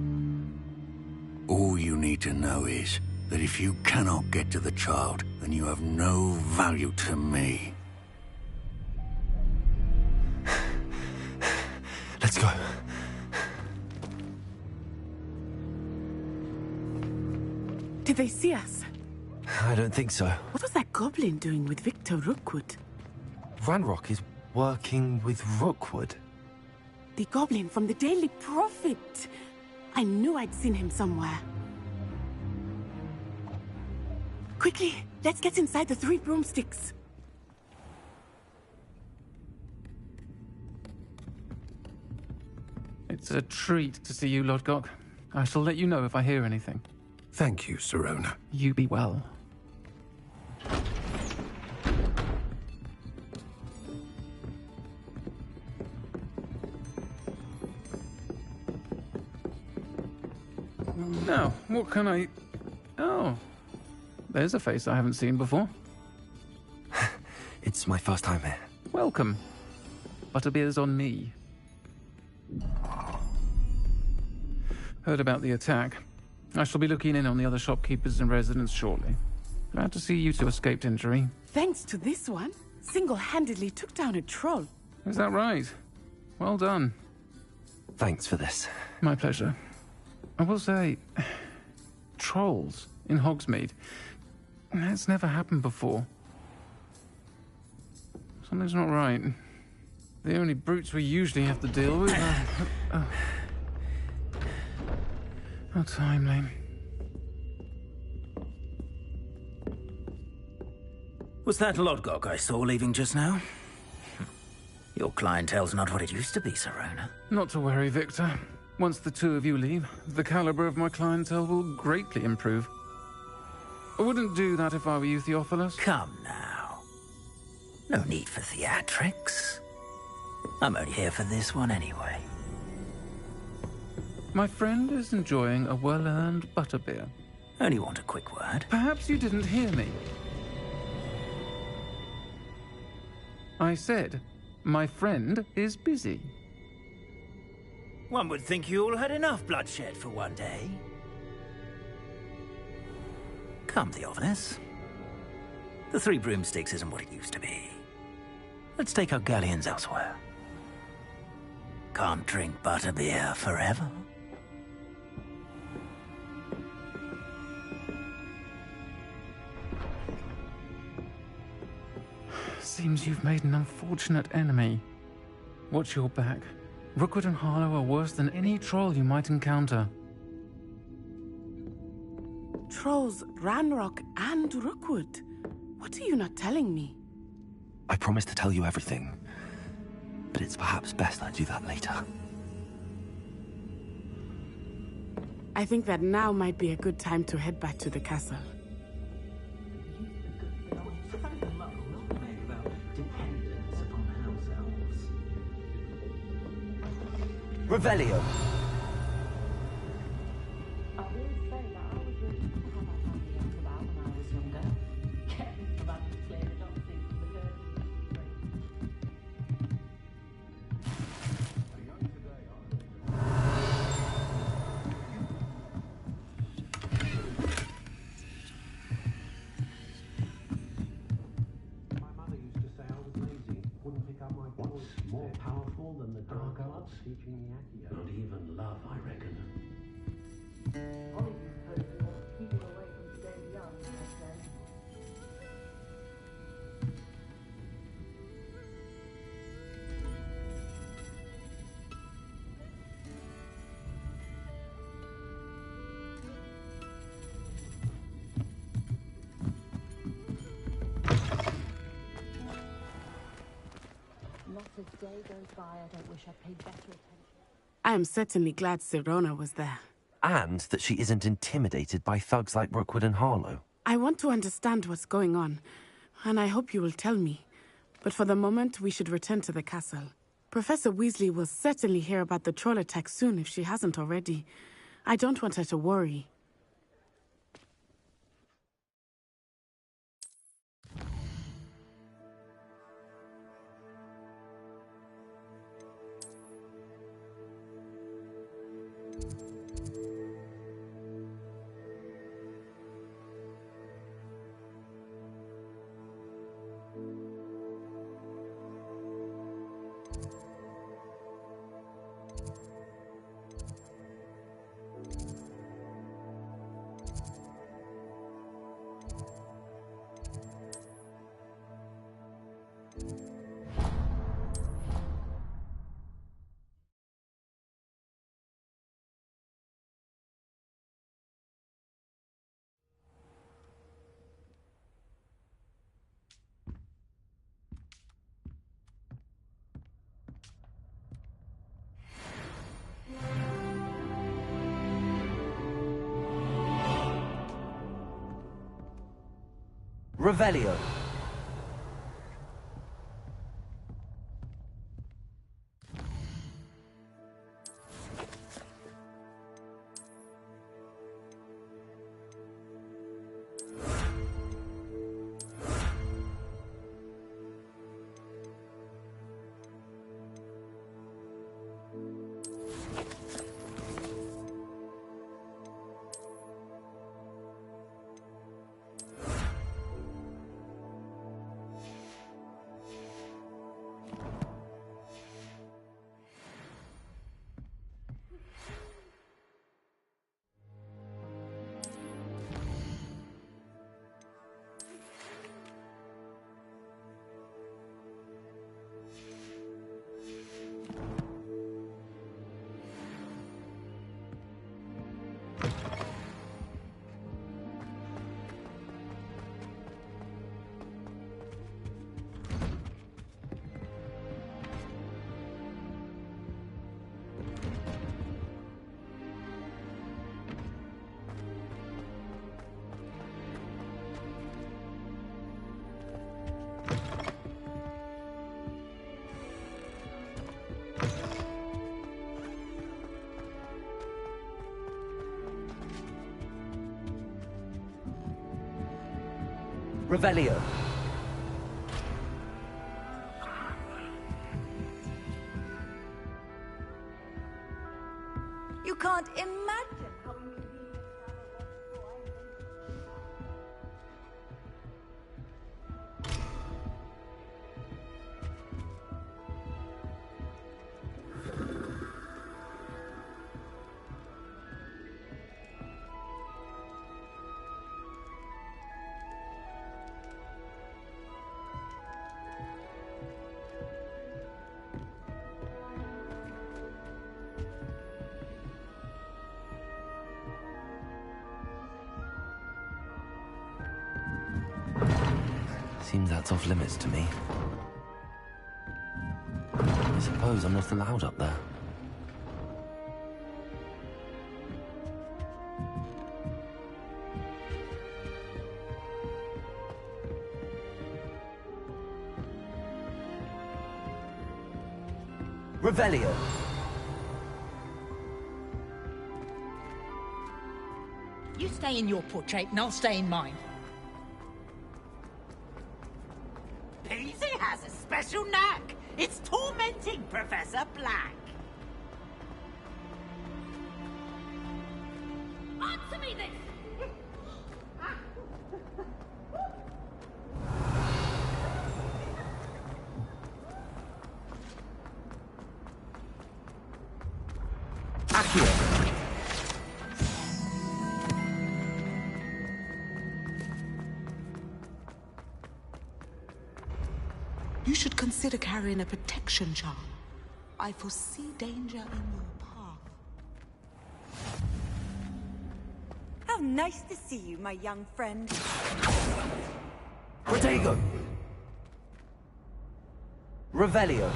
All you need to know is that if you cannot get to the child, then you have no value to me. Let's go. Did they see us? I don't think so. What was that goblin doing with Victor Rookwood? Ranrock is working with Rookwood. The goblin from the Daily Prophet. I knew I'd seen him somewhere. Quickly, let's get inside the 3 broomsticks. It's a treat to see you, Lodgok. I shall let you know if I hear anything. Thank you, Sirona. You be well. Now, what can I... Oh, there's a face I haven't seen before. It's my first time here. Welcome. Butterbeer's on me. Heard about the attack. I shall be looking in on the other shopkeepers and residents shortly. Glad to see you two escaped injury. Thanks to this one, single-handedly took down a troll. Is that right? Well done. Thanks for this. My pleasure. I will say, trolls in Hogsmeade. That's never happened before. Something's not right. The only brutes we usually have to deal with are... How timely. Was that Lodgok I saw leaving just now? Your clientele's not what it used to be, Sirona. Not to worry, Victor. Once the two of you leave, the caliber of my clientele will greatly improve. I wouldn't do that if I were you, Theophilus. Come now. No need for theatrics. I'm only here for this one anyway. My friend is enjoying a well-earned butterbeer. Only want a quick word. Perhaps you didn't hear me. I said, my friend is busy. One would think you all had enough bloodshed for one day. Come, Theophilus. The 3 broomsticks isn't what it used to be. Let's take our galleons elsewhere. Can't drink butterbeer forever. Seems you've made an unfortunate enemy. Watch your back. Rookwood and Harlow are worse than any troll you might encounter. Trolls, Ranrock, and Rookwood. What are you not telling me? I promised to tell you everything, but it's perhaps best I do that later. I think that now might be a good time to head back to the castle. Revelio. More powerful than the dark arts teaching the Accio. Not even love, I reckon. I am certainly glad Sirona was there. And that she isn't intimidated by thugs like Rookwood and Harlow. I want to understand what's going on, and I hope you will tell me. But for the moment, we should return to the castle. Professor Weasley will certainly hear about the troll attack soon if she hasn't already. I don't want her to worry. Revelio. Revelio. You can't imagine how inconvenient Seems that's off limits to me. I suppose I'm not allowed up there. Revelio. You stay in your portrait and I'll stay in mine. Peasy has a special knack. It's tormenting Professor Black. Answer me this! Accio. You should consider carrying a protection charm. I foresee danger in your path. How nice to see you, my young friend. Protego. Revelio.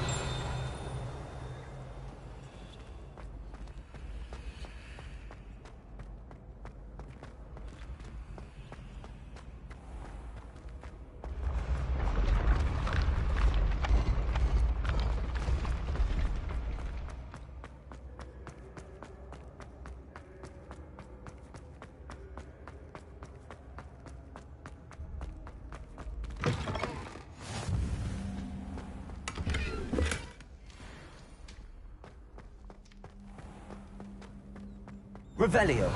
Revelio.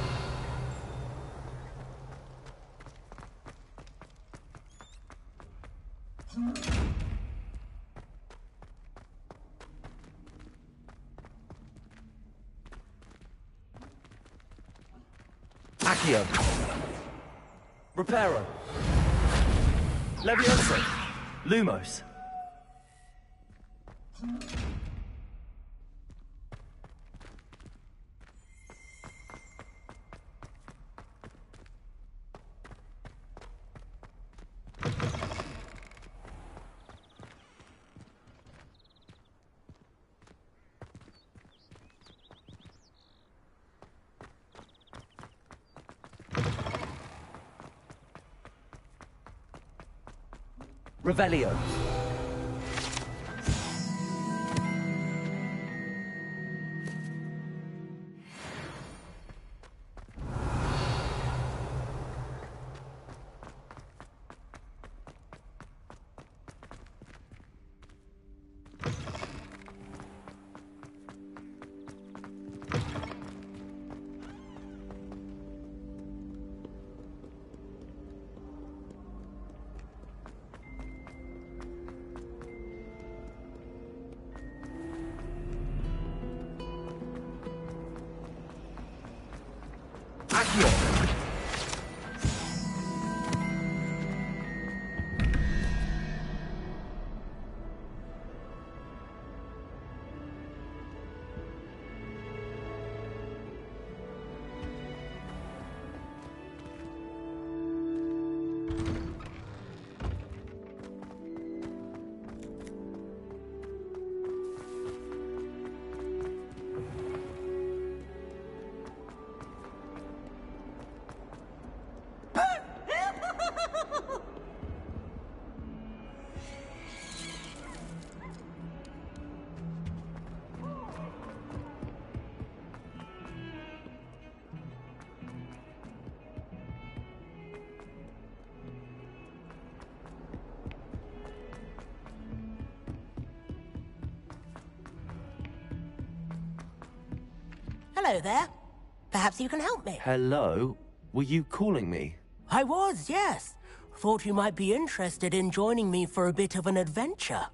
Accio. Reparo. Levioso. Lumos. Revelio. Hello there. Perhaps you can help me. Hello? Were you calling me? I was, yes. Thought you might be interested in joining me for a bit of an adventure.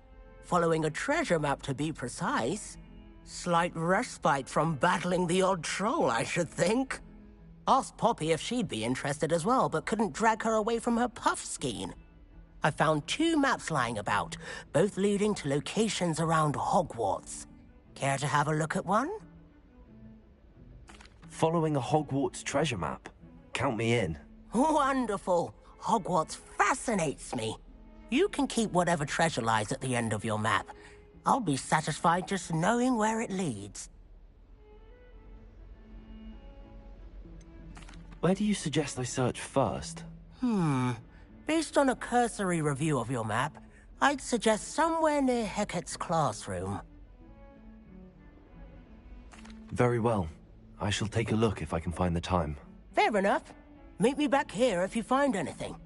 Following a treasure map, to be precise. Slight respite from battling the odd troll, I should think. Asked Poppy if she'd be interested as well, but couldn't drag her away from her puff skein. I found 2 maps lying about, both leading to locations around Hogwarts. Care to have a look at one? Following a Hogwarts treasure map? Count me in. Wonderful. Hogwarts fascinates me. You can keep whatever treasure lies at the end of your map. I'll be satisfied just knowing where it leads. Where do you suggest I search first? Based on a cursory review of your map, I'd suggest somewhere near Hecat's classroom. Very well. I shall take a look if I can find the time. Fair enough. Meet me back here if you find anything.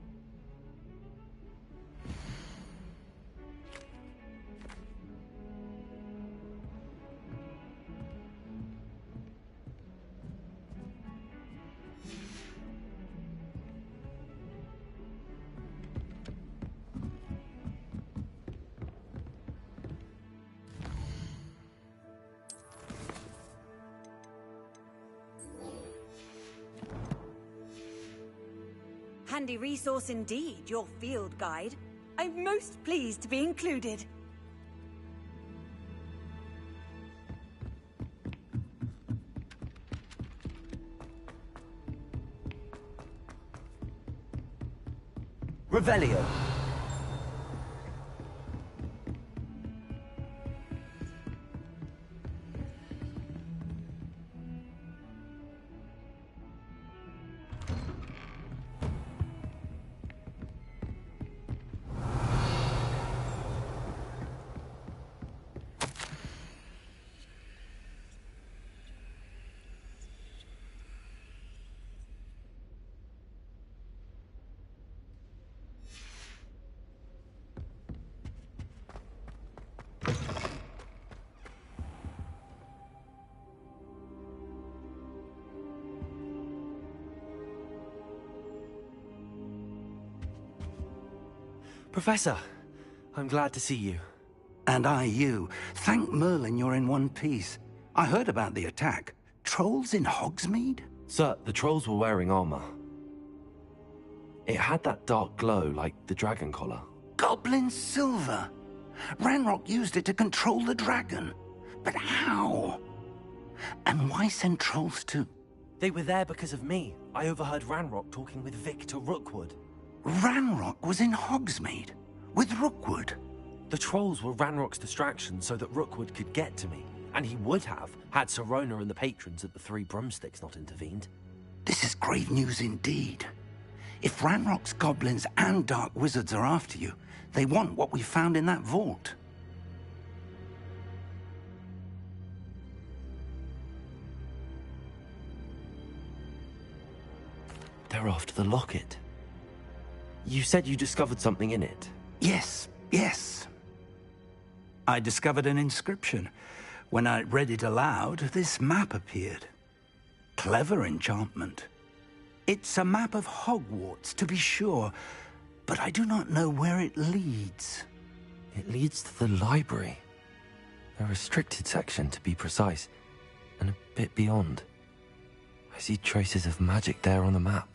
Handy resource indeed, your field guide. I'm most pleased to be included. Revelio. Professor, I'm glad to see you. And I you. Thank Merlin you're in one piece. I heard about the attack. Trolls in Hogsmeade? Sir, the trolls were wearing armor. It had that dark glow like the dragon collar. Goblin silver. Ranrock used it to control the dragon. But how? And why send trolls to? They were there because of me. I overheard Ranrock talking with Victor Rookwood. Ranrock was in Hogsmeade? With Rookwood? The trolls were Ranrock's distraction so that Rookwood could get to me. And he would have, had Sirona and the patrons at the Three Broomsticks not intervened. This is grave news indeed. If Ranrock's goblins and dark wizards are after you, they want what we found in that vault. They're after the locket. You said you discovered something in it. Yes, yes. I discovered an inscription. When I read it aloud, this map appeared. Clever enchantment. It's a map of Hogwarts, to be sure, but I do not know where it leads. It leads to the library. A restricted section, to be precise, and a bit beyond. I see traces of magic there on the map.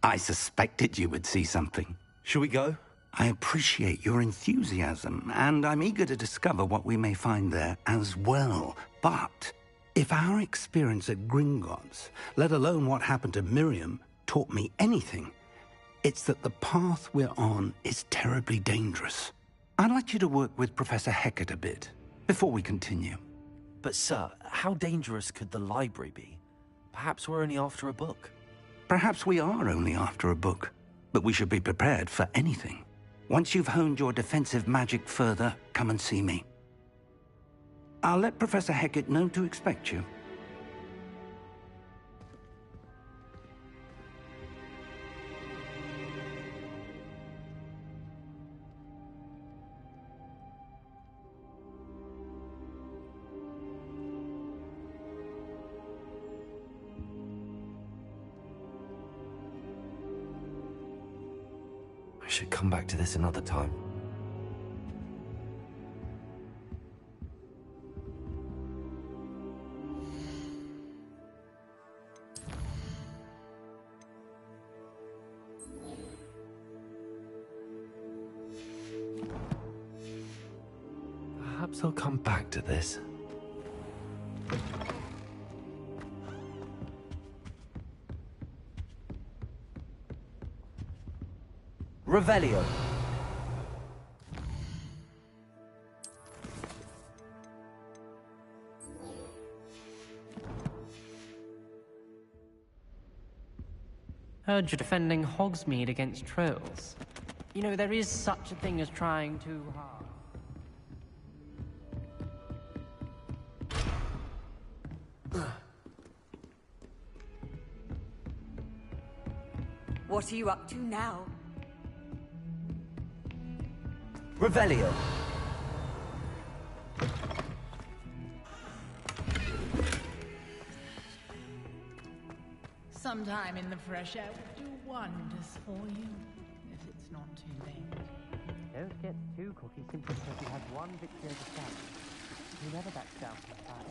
I suspected you would see something. Shall we go? I appreciate your enthusiasm, and I'm eager to discover what we may find there as well. But if our experience at Gringotts, let alone what happened to Miriam, taught me anything, it's that the path we're on is terribly dangerous. I'd like you to work with Professor Hecat a bit before we continue. But sir, how dangerous could the library be? Perhaps we're only after a book. Perhaps we are only after a book, but we should be prepared for anything. Once you've honed your defensive magic further, come and see me. I'll let Professor Hecat know to expect you. I should come back to this another time. Perhaps I'll come back to this. Revelio. Heard you're defending Hogsmeade against trolls. You know, there is such a thing as trying too hard. What are you up to now? Revelio. Sometime in the fresh air will do wonders for you, if it's not too late. Don't get too cocky simply because you have one victory over Sam. You never back down from the fight.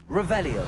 Revelio.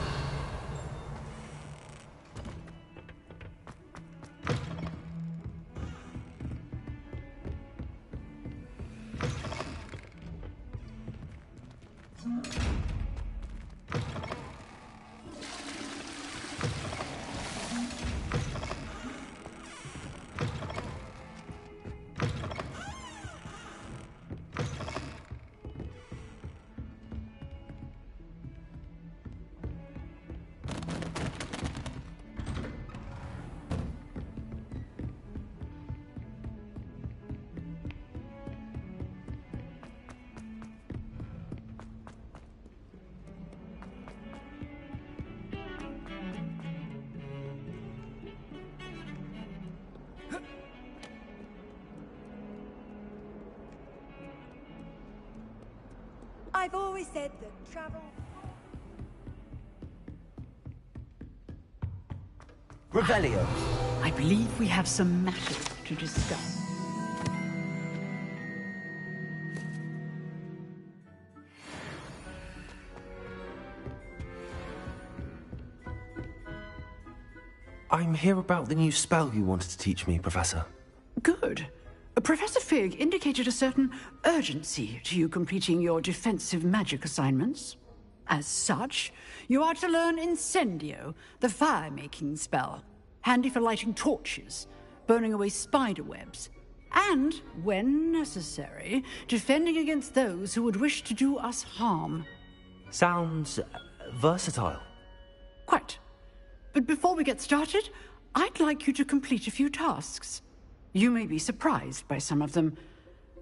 I've always said that travel... Revelio. I believe we have some matters to discuss. I'm here about the new spell you wanted to teach me, Professor. Good. Professor Fig indicated a certain urgency to you completing your defensive magic assignments. As such, you are to learn Incendio, the fire-making spell, handy for lighting torches, burning away spider webs, and, when necessary, defending against those who would wish to do us harm. Sounds versatile. Quite. But before we get started, I'd like you to complete a few tasks. You may be surprised by some of them.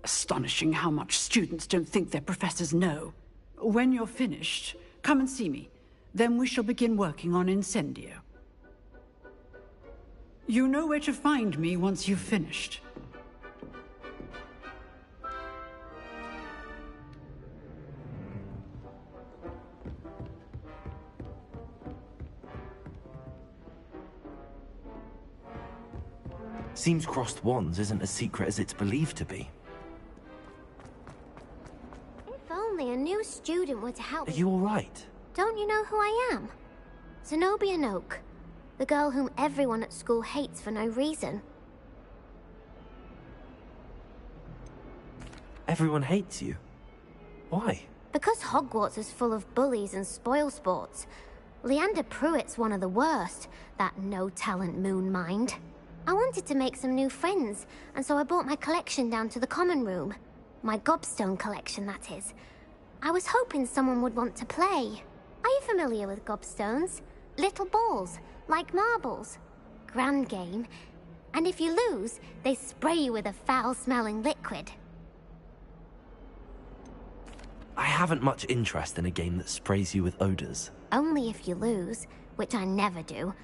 Astonishing how much students don't think their professors know. When you're finished, come and see me. Then we shall begin working on Incendio. You know where to find me once you've finished. Seems crossed wands isn't as secret as it's believed to be. If only a new student were to help Are me. you all right? Don't you know who I am? Zenobia Noak, the girl whom everyone at school hates for no reason. Everyone hates you. Why? Because Hogwarts is full of bullies and spoilsports. Leander Pruitt's one of the worst, that no-talent moon mind. I wanted to make some new friends, and so I brought my collection down to the common room. My gobstone collection, that is. I was hoping someone would want to play. Are you familiar with gobstones? Little balls, like marbles. Grand game. And if you lose, they spray you with a foul-smelling liquid. I haven't much interest in a game that sprays you with odors. Only if you lose, which I never do.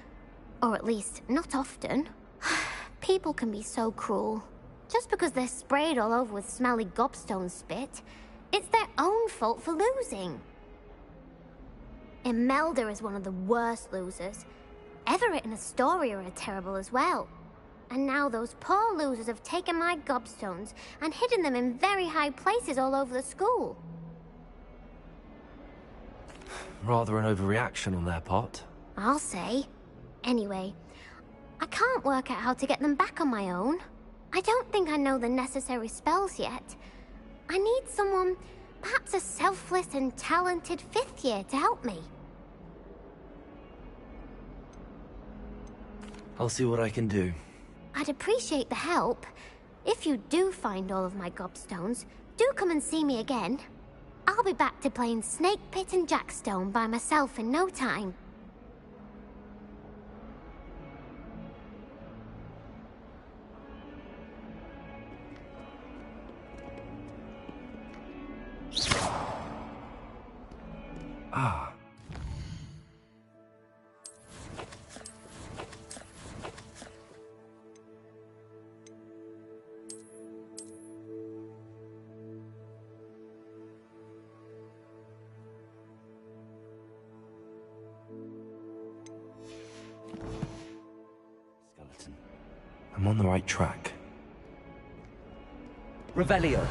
Or at least, not often. People can be so cruel. Just because they're sprayed all over with smelly gobstone spit, it's their own fault for losing. Imelda is one of the worst losers. Everett and Astoria are terrible as well. And now those poor losers have taken my gobstones and hidden them in very high places all over the school. Rather an overreaction on their part. I'll say. Anyway, I can't work out how to get them back on my own. I don't think I know the necessary spells yet. I need someone, perhaps a selfless and talented 5th year to help me. I'll see what I can do. I'd appreciate the help. If you do find all of my gobstones, do come and see me again. I'll be back to playing Snake Pit and Jackstone by myself in no time. Ah. Skeleton. I'm on the right track. Revelio.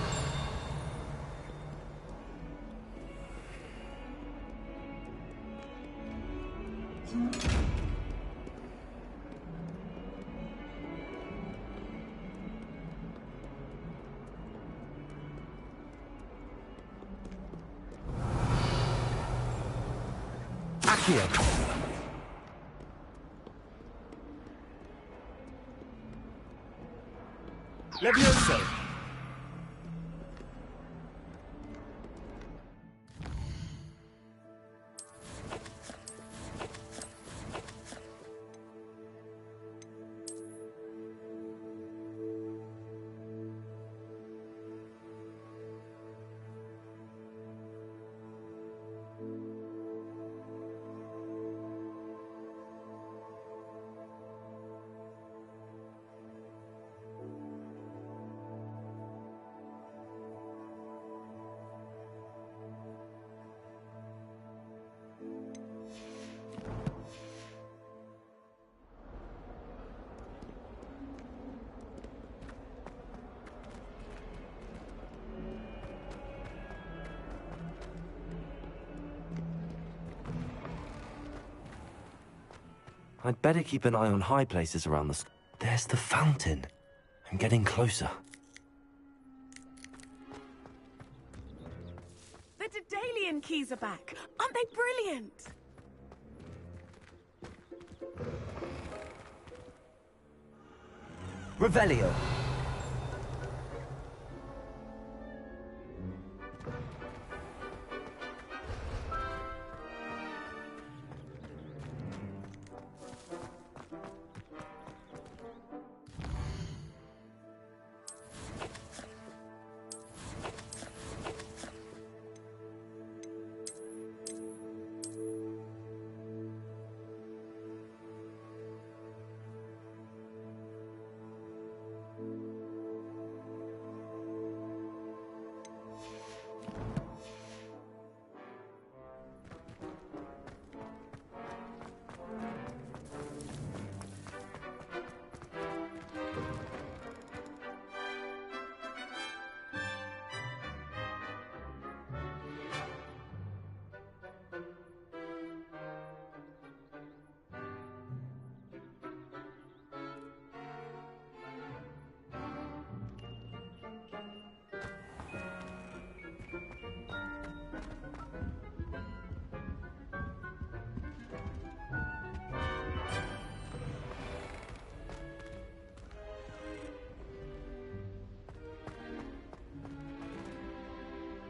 Accio. Levioso. I'd better keep an eye on high places around the... There's the fountain. I'm getting closer. The Daedalian keys are back. Aren't they brilliant? Revelio.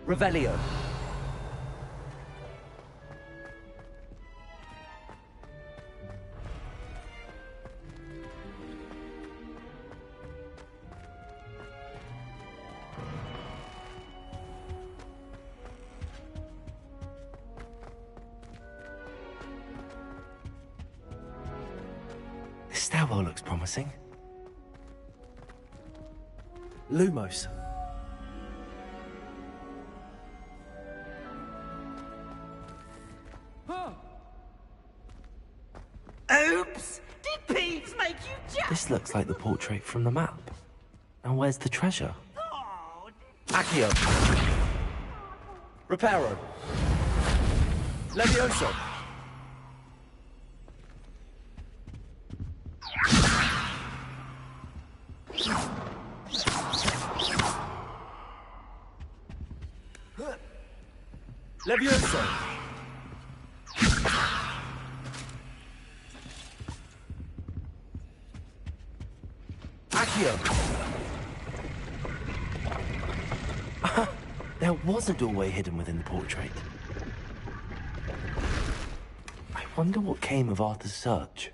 Revelio. This stairwell looks promising. Lumos. Oops! Did Peeves make you jump? This looks like the portrait from the map. Now where's the treasure? Accio. Reparo. Levioso. Levioso. Accio. There was a doorway hidden within the portrait. I wonder what came of Arthur's search.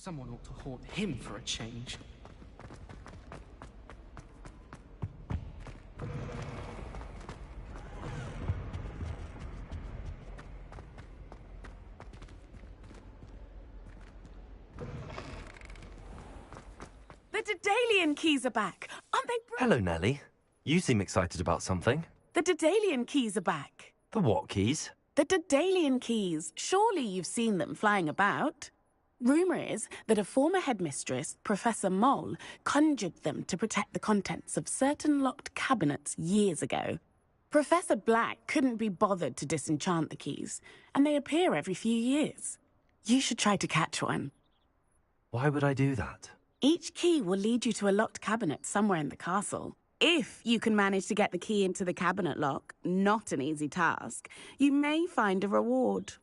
Someone ought to haunt him for a change. The Daedalian keys are back. Aren't they Hello, Nellie. You seem excited about something. The Daedalian keys are back. The what keys? The Daedalian keys. Surely you've seen them flying about. Rumour is that a former headmistress, Professor Mole, conjured them to protect the contents of certain locked cabinets years ago. Professor Black couldn't be bothered to disenchant the keys, and they appear every few years. You should try to catch one. Why would I do that? Each key will lead you to a locked cabinet somewhere in the castle. If you can manage to get the key into the cabinet lock, not an easy task, you may find a reward.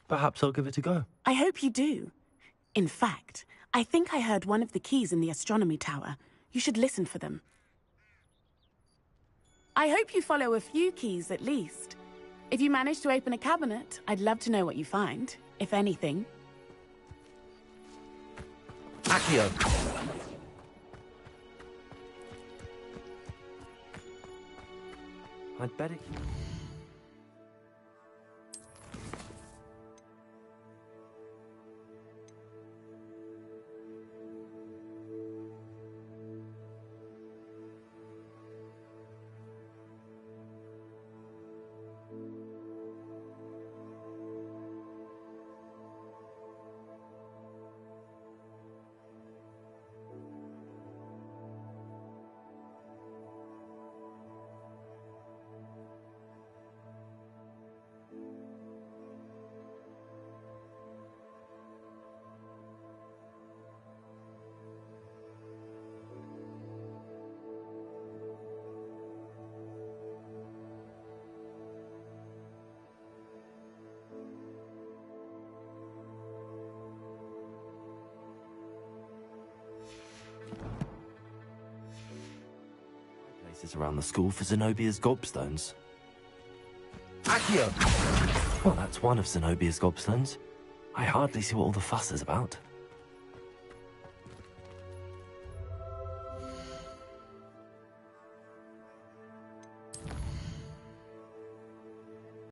Perhaps I'll give it a go. I hope you do. In fact, I think I heard one of the keys in the astronomy tower. You should listen for them. I hope you follow a few keys at least. If you manage to open a cabinet, I'd love to know what you find, if anything. Accio. I'd bet it... Places around the school for Zenobia's gobstones. Accio. Well, that's one of Zenobia's gobstones. I hardly see what all the fuss is about.